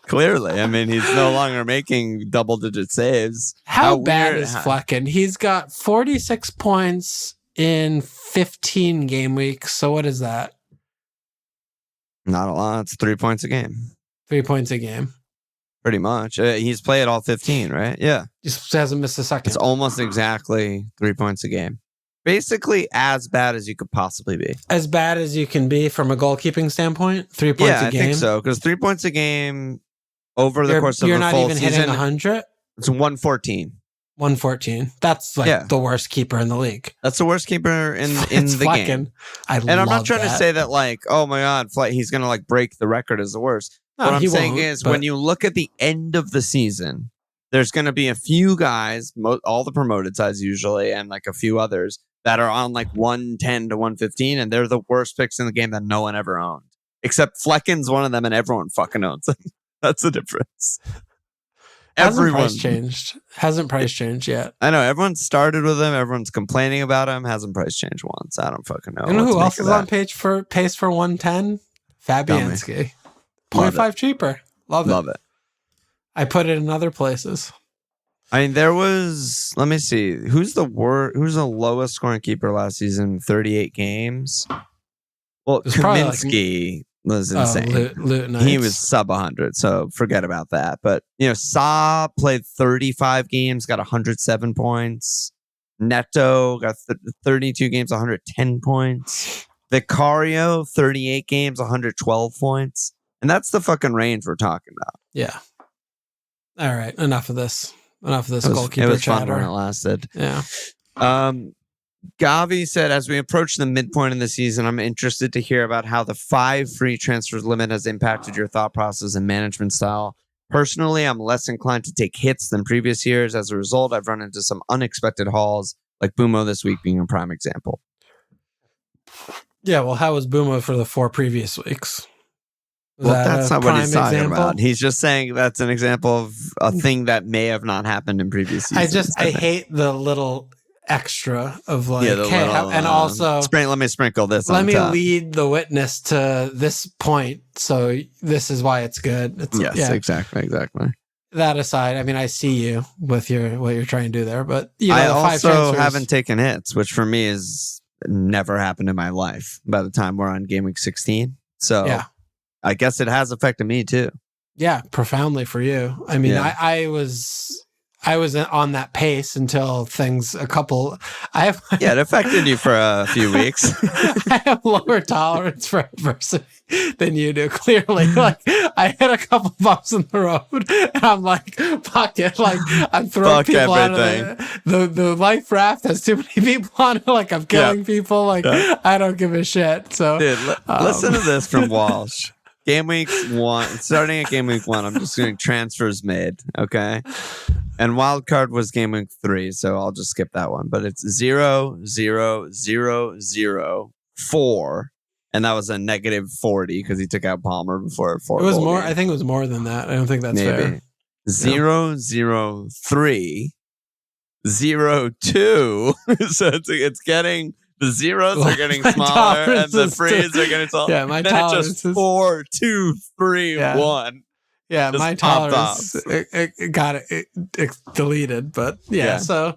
Clearly, I mean, he's no longer making double-digit saves. How bad is Flecken? He's got 46 points in 15 game weeks. So what is that? Not a lot. It's 3 points a game. 3 points a game. Pretty much. He's played all 15, right? Yeah. Just hasn't missed a second. It's almost exactly 3 points a game. Basically as bad as you could possibly be. As bad as you can be from a goalkeeping standpoint? 3 points a game? Yeah, I think so. Because 3 points a game over the course of a full season. You're not even hitting 100? It's 114. 114. That's like the worst keeper in the league. That's the worst keeper in the game. I'm not trying to say that like, oh my God, he's going to like break the record as the worst. No, what I'm saying is when you look at the end of the season, there's going to be a few guys, all the promoted sides usually, and like a few others that are on like 110 to 115, and they're the worst picks in the game that no one ever owned. Except Flecken's one of them, and everyone fucking owns them. That's the difference. Hasn't price changed yet. I know everyone started with him. Everyone's complaining about him. Hasn't price changed once. I don't fucking know. You know who else is on pace for 110? Fabianski. 0.5 cheaper. Love it. I put it in other places. I mean, there was. Let me see. Who's the lowest scoring keeper last season? 38 games. Well, Kaminsky was insane. He was sub 100, so forget about that. But Sa played 35 games, got 107 points. Neto got 32 games, 110 points. Vicario 38 games, 112 points, and that's the fucking range we're talking about. Yeah. All right, enough of this goalkeeper chatter. It was fun when it lasted. Yeah. Gavi said, as we approach the midpoint in the season, I'm interested to hear about how the 5 free transfers limit has impacted your thought process and management style. Personally, I'm less inclined to take hits than previous years. As a result, I've run into some unexpected hauls, like Boomo this week being a prime example. Yeah, well, how was Boomo for the 4 previous weeks? Well, that's not what he's talking about. He's just saying that's an example of a thing that may have not happened in previous seasons. I hate the little extra of like, and also let me sprinkle this. Let me lead the witness to this point. So this is why it's good. Exactly. That aside, I mean, I see you with what you're trying to do there, but I also haven't taken hits, which for me is never happened in my life. By the time we're on game week 16, so yeah. I guess it has affected me too. Yeah, profoundly for you. I mean, I was on that pace until things it affected you for a few weeks. I have lower tolerance for adversity than you do, clearly. Like, I hit a couple bumps in the road, and I'm like, fuck it. Like, I'm throwing people out of the life raft has too many people on it. Like, I'm killing people. Like, I don't give a shit. So, dude, listen to this from Walsh. Game week 1, starting at game week 1, I'm just doing transfers made, okay? And wild card was game week 3, so I'll just skip that one. But it's 0, 0, 0, 0, 4, and that was a negative 40 because he took out Palmer before a 4. It was more. I think it was more than that. I don't think that's fair. 0, 0, 3, 0, 2. So it's getting. The zeros are getting smaller and the threes are getting smaller. Yeah, my tolerance is 4, 2, 3, 1. Yeah, my tolerance it got it deleted, but yeah. So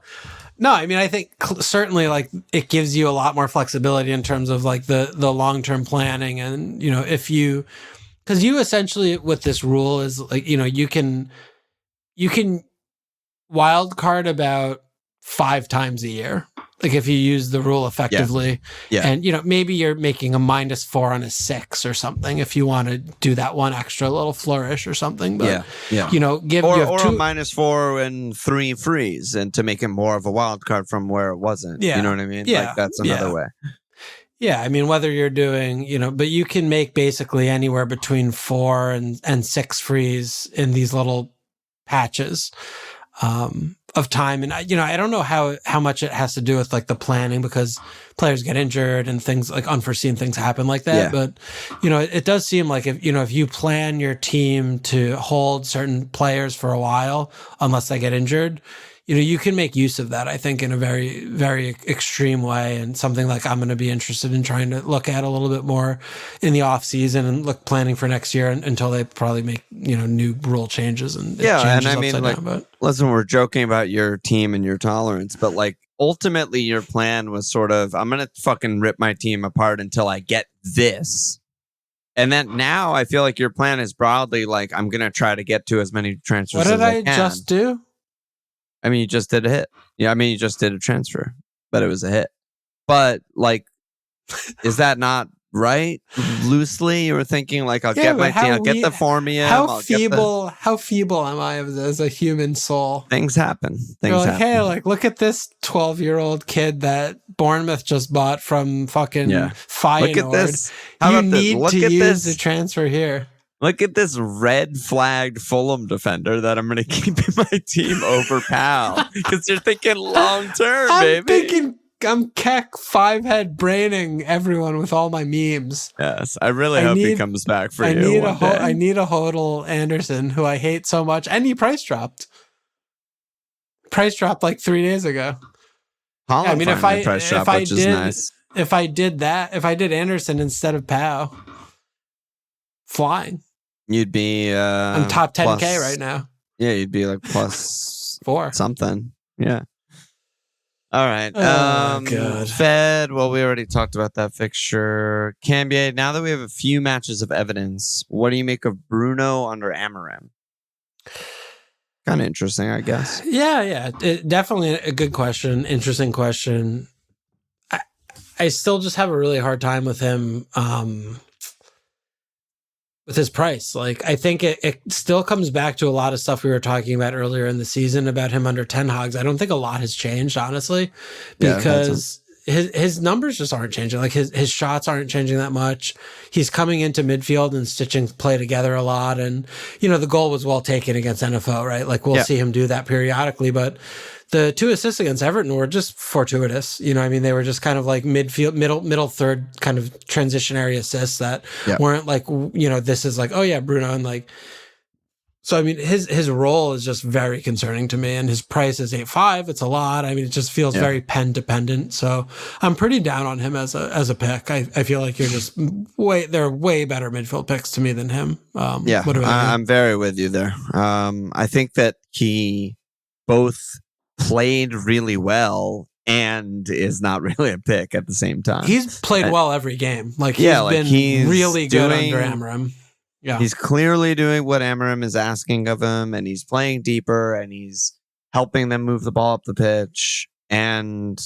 no, I mean, I think certainly like it gives you a lot more flexibility in terms of like the long-term planning, and if you, because you essentially with this rule is like you can wild card about 5 times a year. Like if you use the rule effectively, and maybe you're making a -4 on a 6 or something if you want to do that one extra little flourish or something. But give or a -4 and 3 frees, and to make it more of a wild card from where it wasn't. You know what I mean? Like that's another way. Yeah, I mean, whether you're doing, but you can make basically anywhere between 4 and 6 frees in these little patches. Of time, and I don't know how much it has to do with like the planning, because players get injured and things like unforeseen things happen like that. But it does seem like if you plan your team to hold certain players for a while, unless they get injured, you can make use of that, I think, in a very, very extreme way, and something like I'm going to be interested in trying to look at a little bit more in the off season and planning for next year until they probably make, new rule changes. And and I mean, like, listen, we're joking about your team and your tolerance, but like ultimately your plan was sort of, I'm going to fucking rip my team apart until I get this. And then now I feel like your plan is broadly like, I'm going to try to get to as many transfers as I can. What did I just do? I mean, you just did a hit. Yeah, I mean, you just did a transfer, but it was a hit. But like, is that not right? Loosely, you were thinking like, I'll get my team, I'll get the formula. How feeble am I as a human soul? Things happen. Hey, like, look at this 12-year-old kid that Bournemouth just bought from fucking Feyenoord. Look at this. You need to use the transfer here. Look at this red flagged Fulham defender that I'm going to keep in my team over Pal. Because you're thinking long term, baby. Keck 5-head braining everyone with all my memes. Yes, I really hope he comes back for you. I need a Hodel Anderson, who I hate so much, and he price dropped. Price dropped like 3 days ago. Haaland, I mean, if I did Anderson instead of Powell, flying, you'd be I'm top 10K right now. Yeah, you'd be like plus 4 something. Yeah. All right. God. Fed. Well, we already talked about that fixture. Cambia. Now that we have a few matches of evidence, what do you make of Bruno under Amorim? Kind of interesting, I guess. Yeah. Definitely a good question. Interesting question. I still just have a really hard time with him. With his price. Like, I think it still comes back to a lot of stuff we were talking about earlier in the season about him under Ten Hag. I don't think a lot has changed, honestly, because his numbers just aren't changing. Like his shots aren't changing that much. He's coming into midfield and stitching play together a lot. And, the goal was well taken against NFO, right? Like we'll see him do that periodically, but the 2 assists against Everton were just fortuitous. They were just kind of like middle third kind of transitionary assists that weren't like, this is like, oh yeah, Bruno. And like, so, his role is just very concerning to me, and his price is 8.5. It's a lot. It just feels very pen dependent. So I'm pretty down on him as a pick. I feel like you're just there are way better midfield picks to me than him. What about you? I'm very with you there. I think that he both played really well and is not really a pick at the same time. He's played well every game. Like he's really good under Amorim. Yeah. He's clearly doing what Amorim is asking of him, and he's playing deeper, and he's helping them move the ball up the pitch. And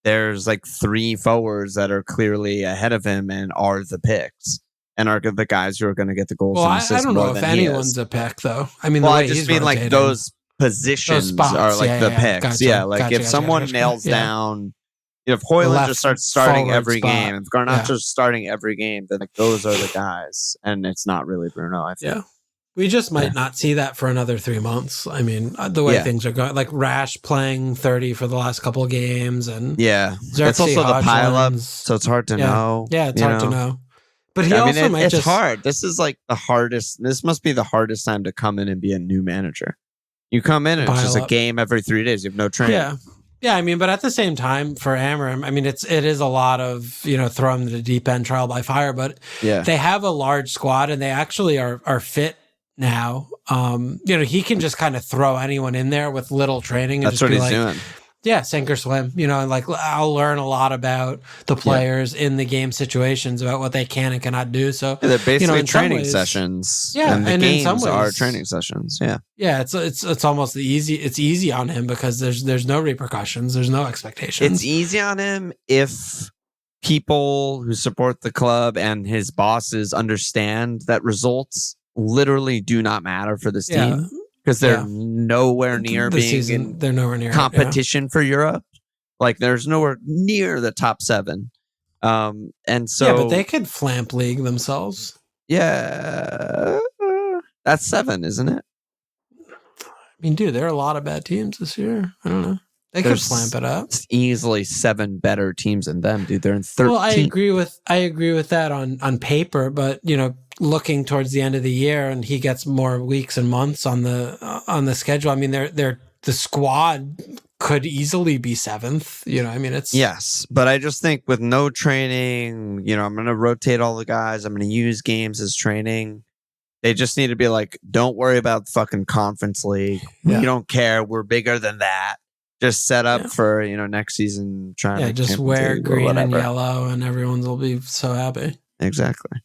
there's like 3 forwards that are clearly ahead of him and are the picks and are the guys who are going to get the goals. Well, I don't know if anyone's a pick, though. I just mean like those positions are like the picks. Gotcha. If someone nails down, if Haaland just starts starting every game, if Garnacho's starting every game, then like those are the guys, and it's not really Bruno. I think. Yeah, we just might not see that for another 3 months. The way things are going, like Rash playing 30 for the last couple of games, and it's also the pileups, so it's hard to know. Yeah, it's hard to know. But it's hard. This is like the hardest. This must be the hardest time to come in and be a new manager. You come in and it's just a game every 3 days. You have no training. Yeah, but at the same time, for Amorim, it is a lot of, throw him to the deep end, trial by fire, but they have a large squad and they actually are fit now. He can just kind of throw anyone in there with little training. And that's what he's doing. Yeah, sink or swim. Like I'll learn a lot about the players in the game situations, about what they can and cannot do. So they're basically training sessions. Yeah, and the games are training sessions. Yeah, it's almost it's easy on him because there's no repercussions, there's no expectations. It's easy on him if people who support the club and his bosses understand that results literally do not matter for this team. Because they're nowhere near they're nowhere near competition for Europe. Like there's nowhere near the top 7. And so but they could flamp league themselves. Yeah. That's 7, isn't it? Dude, there are a lot of bad teams this year. I don't know. They could flamp it up. It's easily 7 better teams than them, dude. They're in 13. Well, I agree with that on paper, but looking towards the end of the year and he gets more weeks and months on the schedule. The squad could easily be 7th. It's yes, but I just think with no training, I'm going to rotate all the guys. I'm going to use games as training. They just need to be like, don't worry about fucking Conference League. We don't care. We're bigger than that. Just set up for next season. Just wear green and yellow, and everyone will be so happy. Exactly.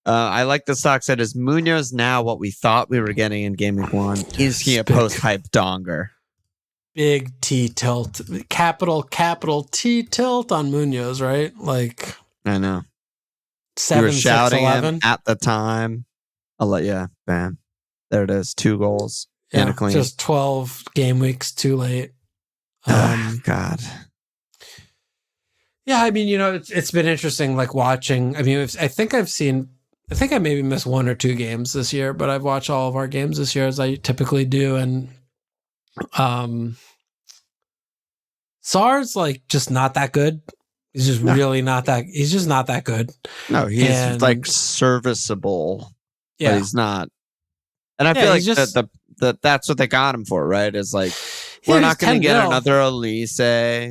I like the stock said, is Munoz now what we thought we were getting in Game Week 1? Is he a post-hype donger? Big T tilt. Capital T tilt on Munoz, right? Like, I know. 7, you were 6, shouting 11 him at the time. Bam. There it is. 2 goals and a clean. Just 12 game weeks too late. God. Yeah, it's been interesting, like watching. I think I maybe missed 1 or 2 games this year, but I've watched all of our games this year as I typically do. And Sar's like just not that good. He's just really not that. He's just not that good. No, he's like serviceable, but he's not. And I feel like just, that's what they got him for, right? Is like, we're not going to get another Elise,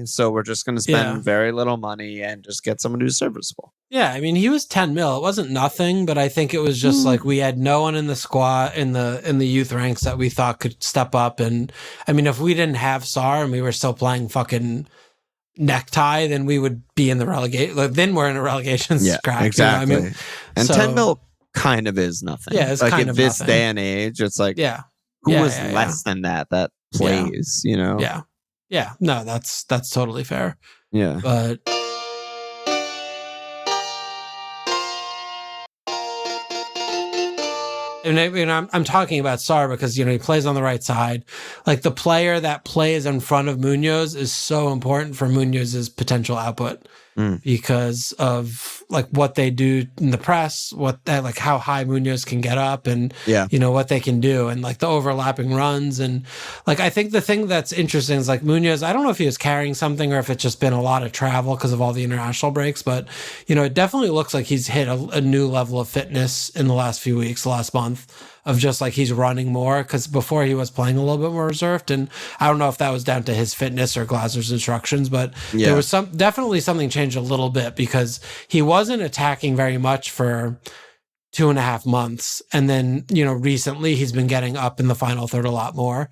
so we're just going to spend very little money and just get someone who's serviceable. Yeah, I mean, he was 10 mil. It wasn't nothing, but I think it was just like we had no one in the squad in the youth ranks that we thought could step up. And I mean, if we didn't have Sar and we were still playing fucking necktie, then we would be in the relegation. Like, then we're in a relegation scrap. Exactly. You know what I mean? And 10 mil kind of is nothing. Yeah, it's like kind of this nothing. day and age, it's like, who was less than that plays, you know? Yeah. Yeah. No, that's totally fair. Yeah. But and I'm talking about Sar because, you know, he plays on the right side. Like, the player that plays in front of Munoz is so important for Munoz's potential output because of like what they do in the press, like how high Munoz can get up and, you know, what they can do and like the overlapping runs. And like, I think the thing that's interesting is like Munoz, I don't know if he was carrying something or if it's just been a lot of travel because of all the international breaks, but, you know, it definitely looks like he's hit a new level of fitness in the last few weeks, last month, of just like he's running more, because before he was playing a little bit more reserved, and I don't know if that was down to his fitness or Glasser's instructions, but there was definitely something changed a little bit because he wasn't attacking very much for 2.5 months, and then, you know, recently he's been getting up in the final third a lot more.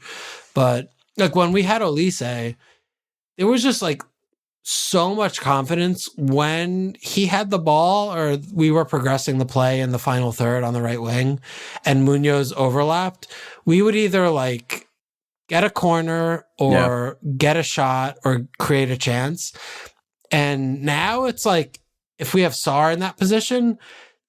But like when we had Elise, it was just like so much confidence when he had the ball or we were progressing the play in the final third on the right wing and Munoz overlapped. We would either like get a corner or get a shot or create a chance. And now it's like, if we have Sar in that position,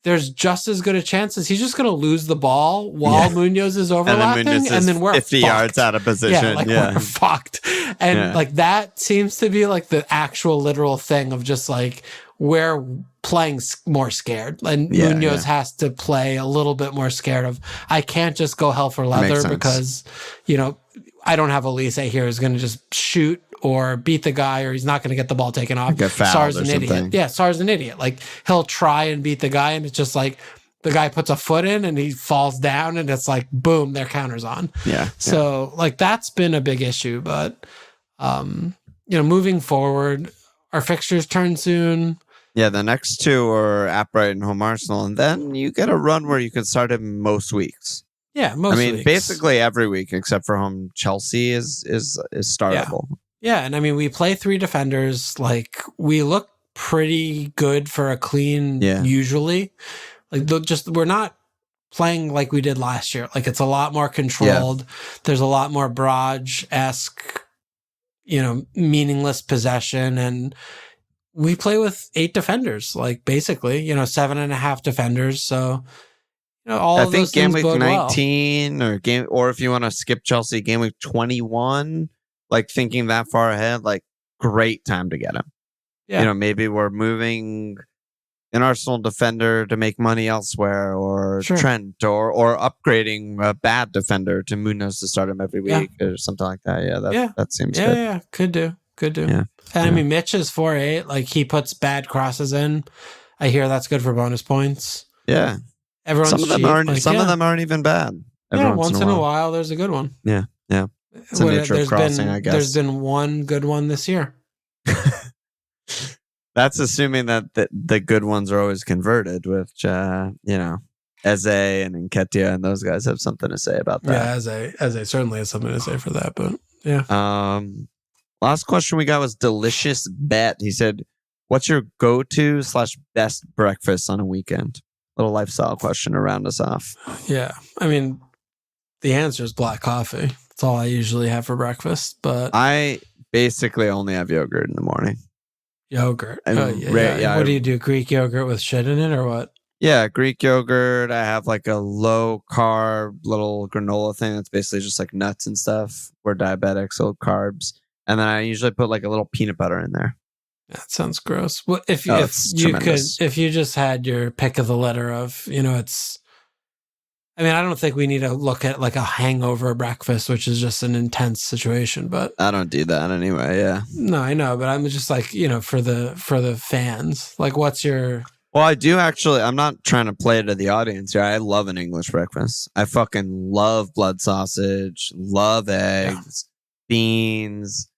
there's just as good a chance as he's just going to lose the ball while Munoz is overlapping, and then we're 50 yards out of position. We're fucked. And like that seems to be like the actual literal thing of just like we're playing more scared, and Munoz has to play a little bit more scared of, I can't just go hell for leather because, you know, I don't have Elise here who's going to just shoot or beat the guy, or he's not going to get the ball taken off. Sar's an idiot. Yeah, Sar's an idiot. Like, he'll try and beat the guy, and it's just like the guy puts a foot in and he falls down, and it's like, boom, their counter's on. Yeah. So, like, that's been a big issue. But, you know, moving forward, our fixtures turn soon. Yeah, the next two are at Brighton, home Arsenal, and then you get a run where you can start him most weeks. Yeah, most weeks. Basically every week except for home Chelsea is startable. Yeah, and I mean, we play 3 defenders. Like, we look pretty good for a clean usually. Like, we're not playing like we did last year. Like, it's a lot more controlled. Yeah. There's a lot more Braj-esque, you know, meaningless possession. And we play with 8 defenders, like, basically, you know, 7.5 defenders. So, you know, all of those things bode well. Game week 19 or if you want to skip Chelsea, game week 21, like thinking that far ahead, like great time to get him. Yeah. You know, maybe we're moving an Arsenal defender to make money elsewhere, or Trent, or upgrading a bad defender to Munoz to start him every week or something like that. Yeah, that seems good. Yeah, could do. Yeah. And I mean, Mitch is 4'8", like he puts bad crosses in. I hear that's good for bonus points. Yeah. Some of them aren't even bad. Once in a while there's a good one. Yeah. It's the nature of crossing, I guess. There's been one good one this year. That's assuming that the good ones are always converted, which, you know, Eze and Nketiah and those guys have something to say about that. Yeah, Eze certainly has something to say for that, but yeah. Last question we got was Delicious Bet. He said, what's your go-to / best breakfast on a weekend? Little lifestyle question to round us off. Yeah. I mean, the answer is black coffee. That's all I usually have for breakfast. But I basically only have yogurt in the morning. Yogurt. What do you do? Greek yogurt with shit in it or what? Yeah, Greek yogurt. I have like a low carb little granola thing that's basically just like nuts and stuff. We're diabetics, so carbs. And then I usually put like a little peanut butter in there. That sounds gross. Well, if you just had your pick of the litter of, you know, it's I mean, I don't think we need to look at like a hangover breakfast, which is just an intense situation, but I don't do that anyway. Yeah. No, I know, but I'm just like, for the fans, like, what's your... Well, I do actually. I'm not trying to play to the audience here. I love an English breakfast. I fucking love blood sausage, love eggs, beans,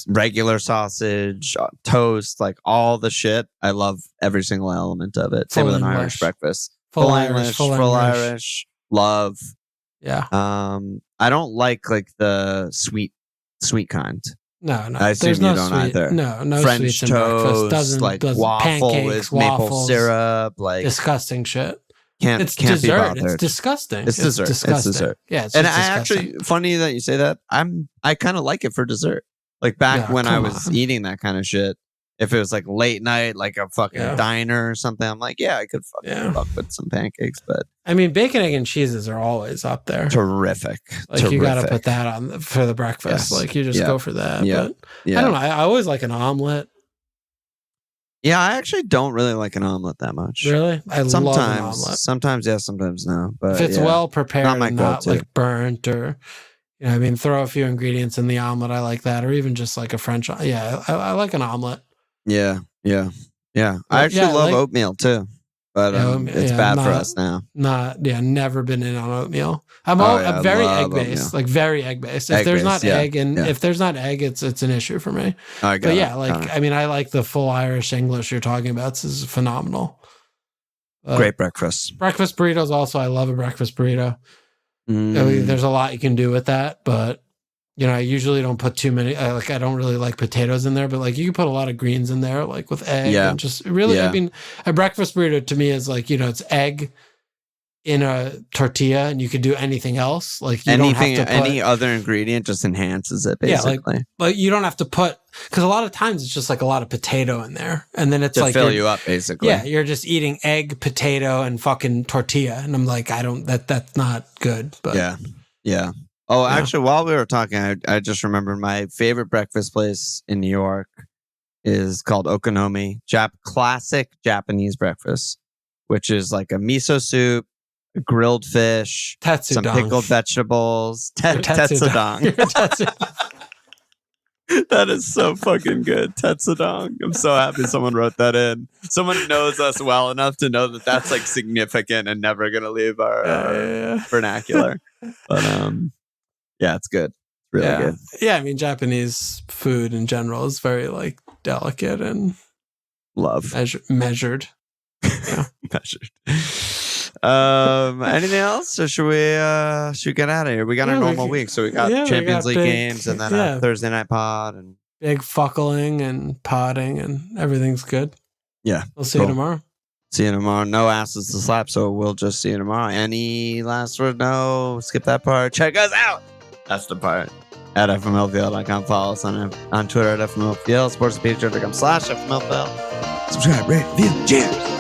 regular sausage, toast, like all the shit. I love every single element of it. Same with an Irish breakfast. Full Irish. Love. Yeah. I don't like the sweet kind. No. I assume there's no you don't sweet, either. No French sweets in toast, breakfast. Doesn't waffle pancakes, with maple waffles, syrup, like disgusting shit. It's dessert. Be bothered. It's disgusting. It's dessert. Disgusting. It's dessert. Yeah, it's and just actually, funny that you say that. I kind of like it for dessert. Like back when I was eating that kind of shit. If it was like late night, like a fucking diner or something, I'm like, I could fuck with some pancakes. But I mean, bacon, egg, and cheeses are always up there. Terrific. Like you got to put that on for the breakfast. Yes. Like you just go for that. Yeah. But I don't know. I always like an omelet. Yeah, I actually don't really like an omelet that much. Really? I love an omelet. Sometimes yes, sometimes no. But if it's well prepared, not like burnt or. I mean, throw a few ingredients in the omelet. I like that, or even just like a French. Yeah, I like an omelet. Yeah. I actually love oatmeal too, but it's bad for us now. Never been in on oatmeal. I'm very egg based, like very egg based. If there's not egg, if there's not egg, it's an issue for me. I mean, I like the full Irish English you're talking about. This is phenomenal. Great breakfast. Breakfast burritos also. I love a breakfast burrito. I mean, there's a lot you can do with that, but I usually don't put too many. I don't really like potatoes in there, but like you can put a lot of greens in there, like with egg. And just really, I mean, a breakfast burrito to me is like it's egg in a tortilla, and you could do anything else. Like you don't have to put, any other ingredient just enhances it. Basically, but you don't have to put, because a lot of times it's just like a lot of potato in there, and then it's to like fill you up. Basically, you're just eating egg, potato, and fucking tortilla, and I'm like, that's not good. But yeah. Oh, actually, while we were talking, I just remembered my favorite breakfast place in New York is called Okonomi, classic Japanese breakfast, which is like a miso soup, grilled fish, some pickled vegetables, tetsudong. That is so fucking good. Tetsudong. I'm so happy someone wrote that in. Someone knows us well enough to know that that's like significant and never going to leave our vernacular. But it's good. Really good. Yeah, I mean, Japanese food in general is very like delicate and measured. Yeah. Measured. Anything else, or should we get out of here? We got a normal week, so we got Champions League games and then a Thursday night pod and big fuckling and podding and everything's good. Yeah, we'll see you tomorrow. See you tomorrow. No asses to slap, so we'll just see you tomorrow. Any last word? No, skip that part. Check us out. That's the part. At FMLVL.com. Follow us on Twitter at FMLVL. Sportspedia.com/FMLVL. Subscribe, rate, review. Cheers.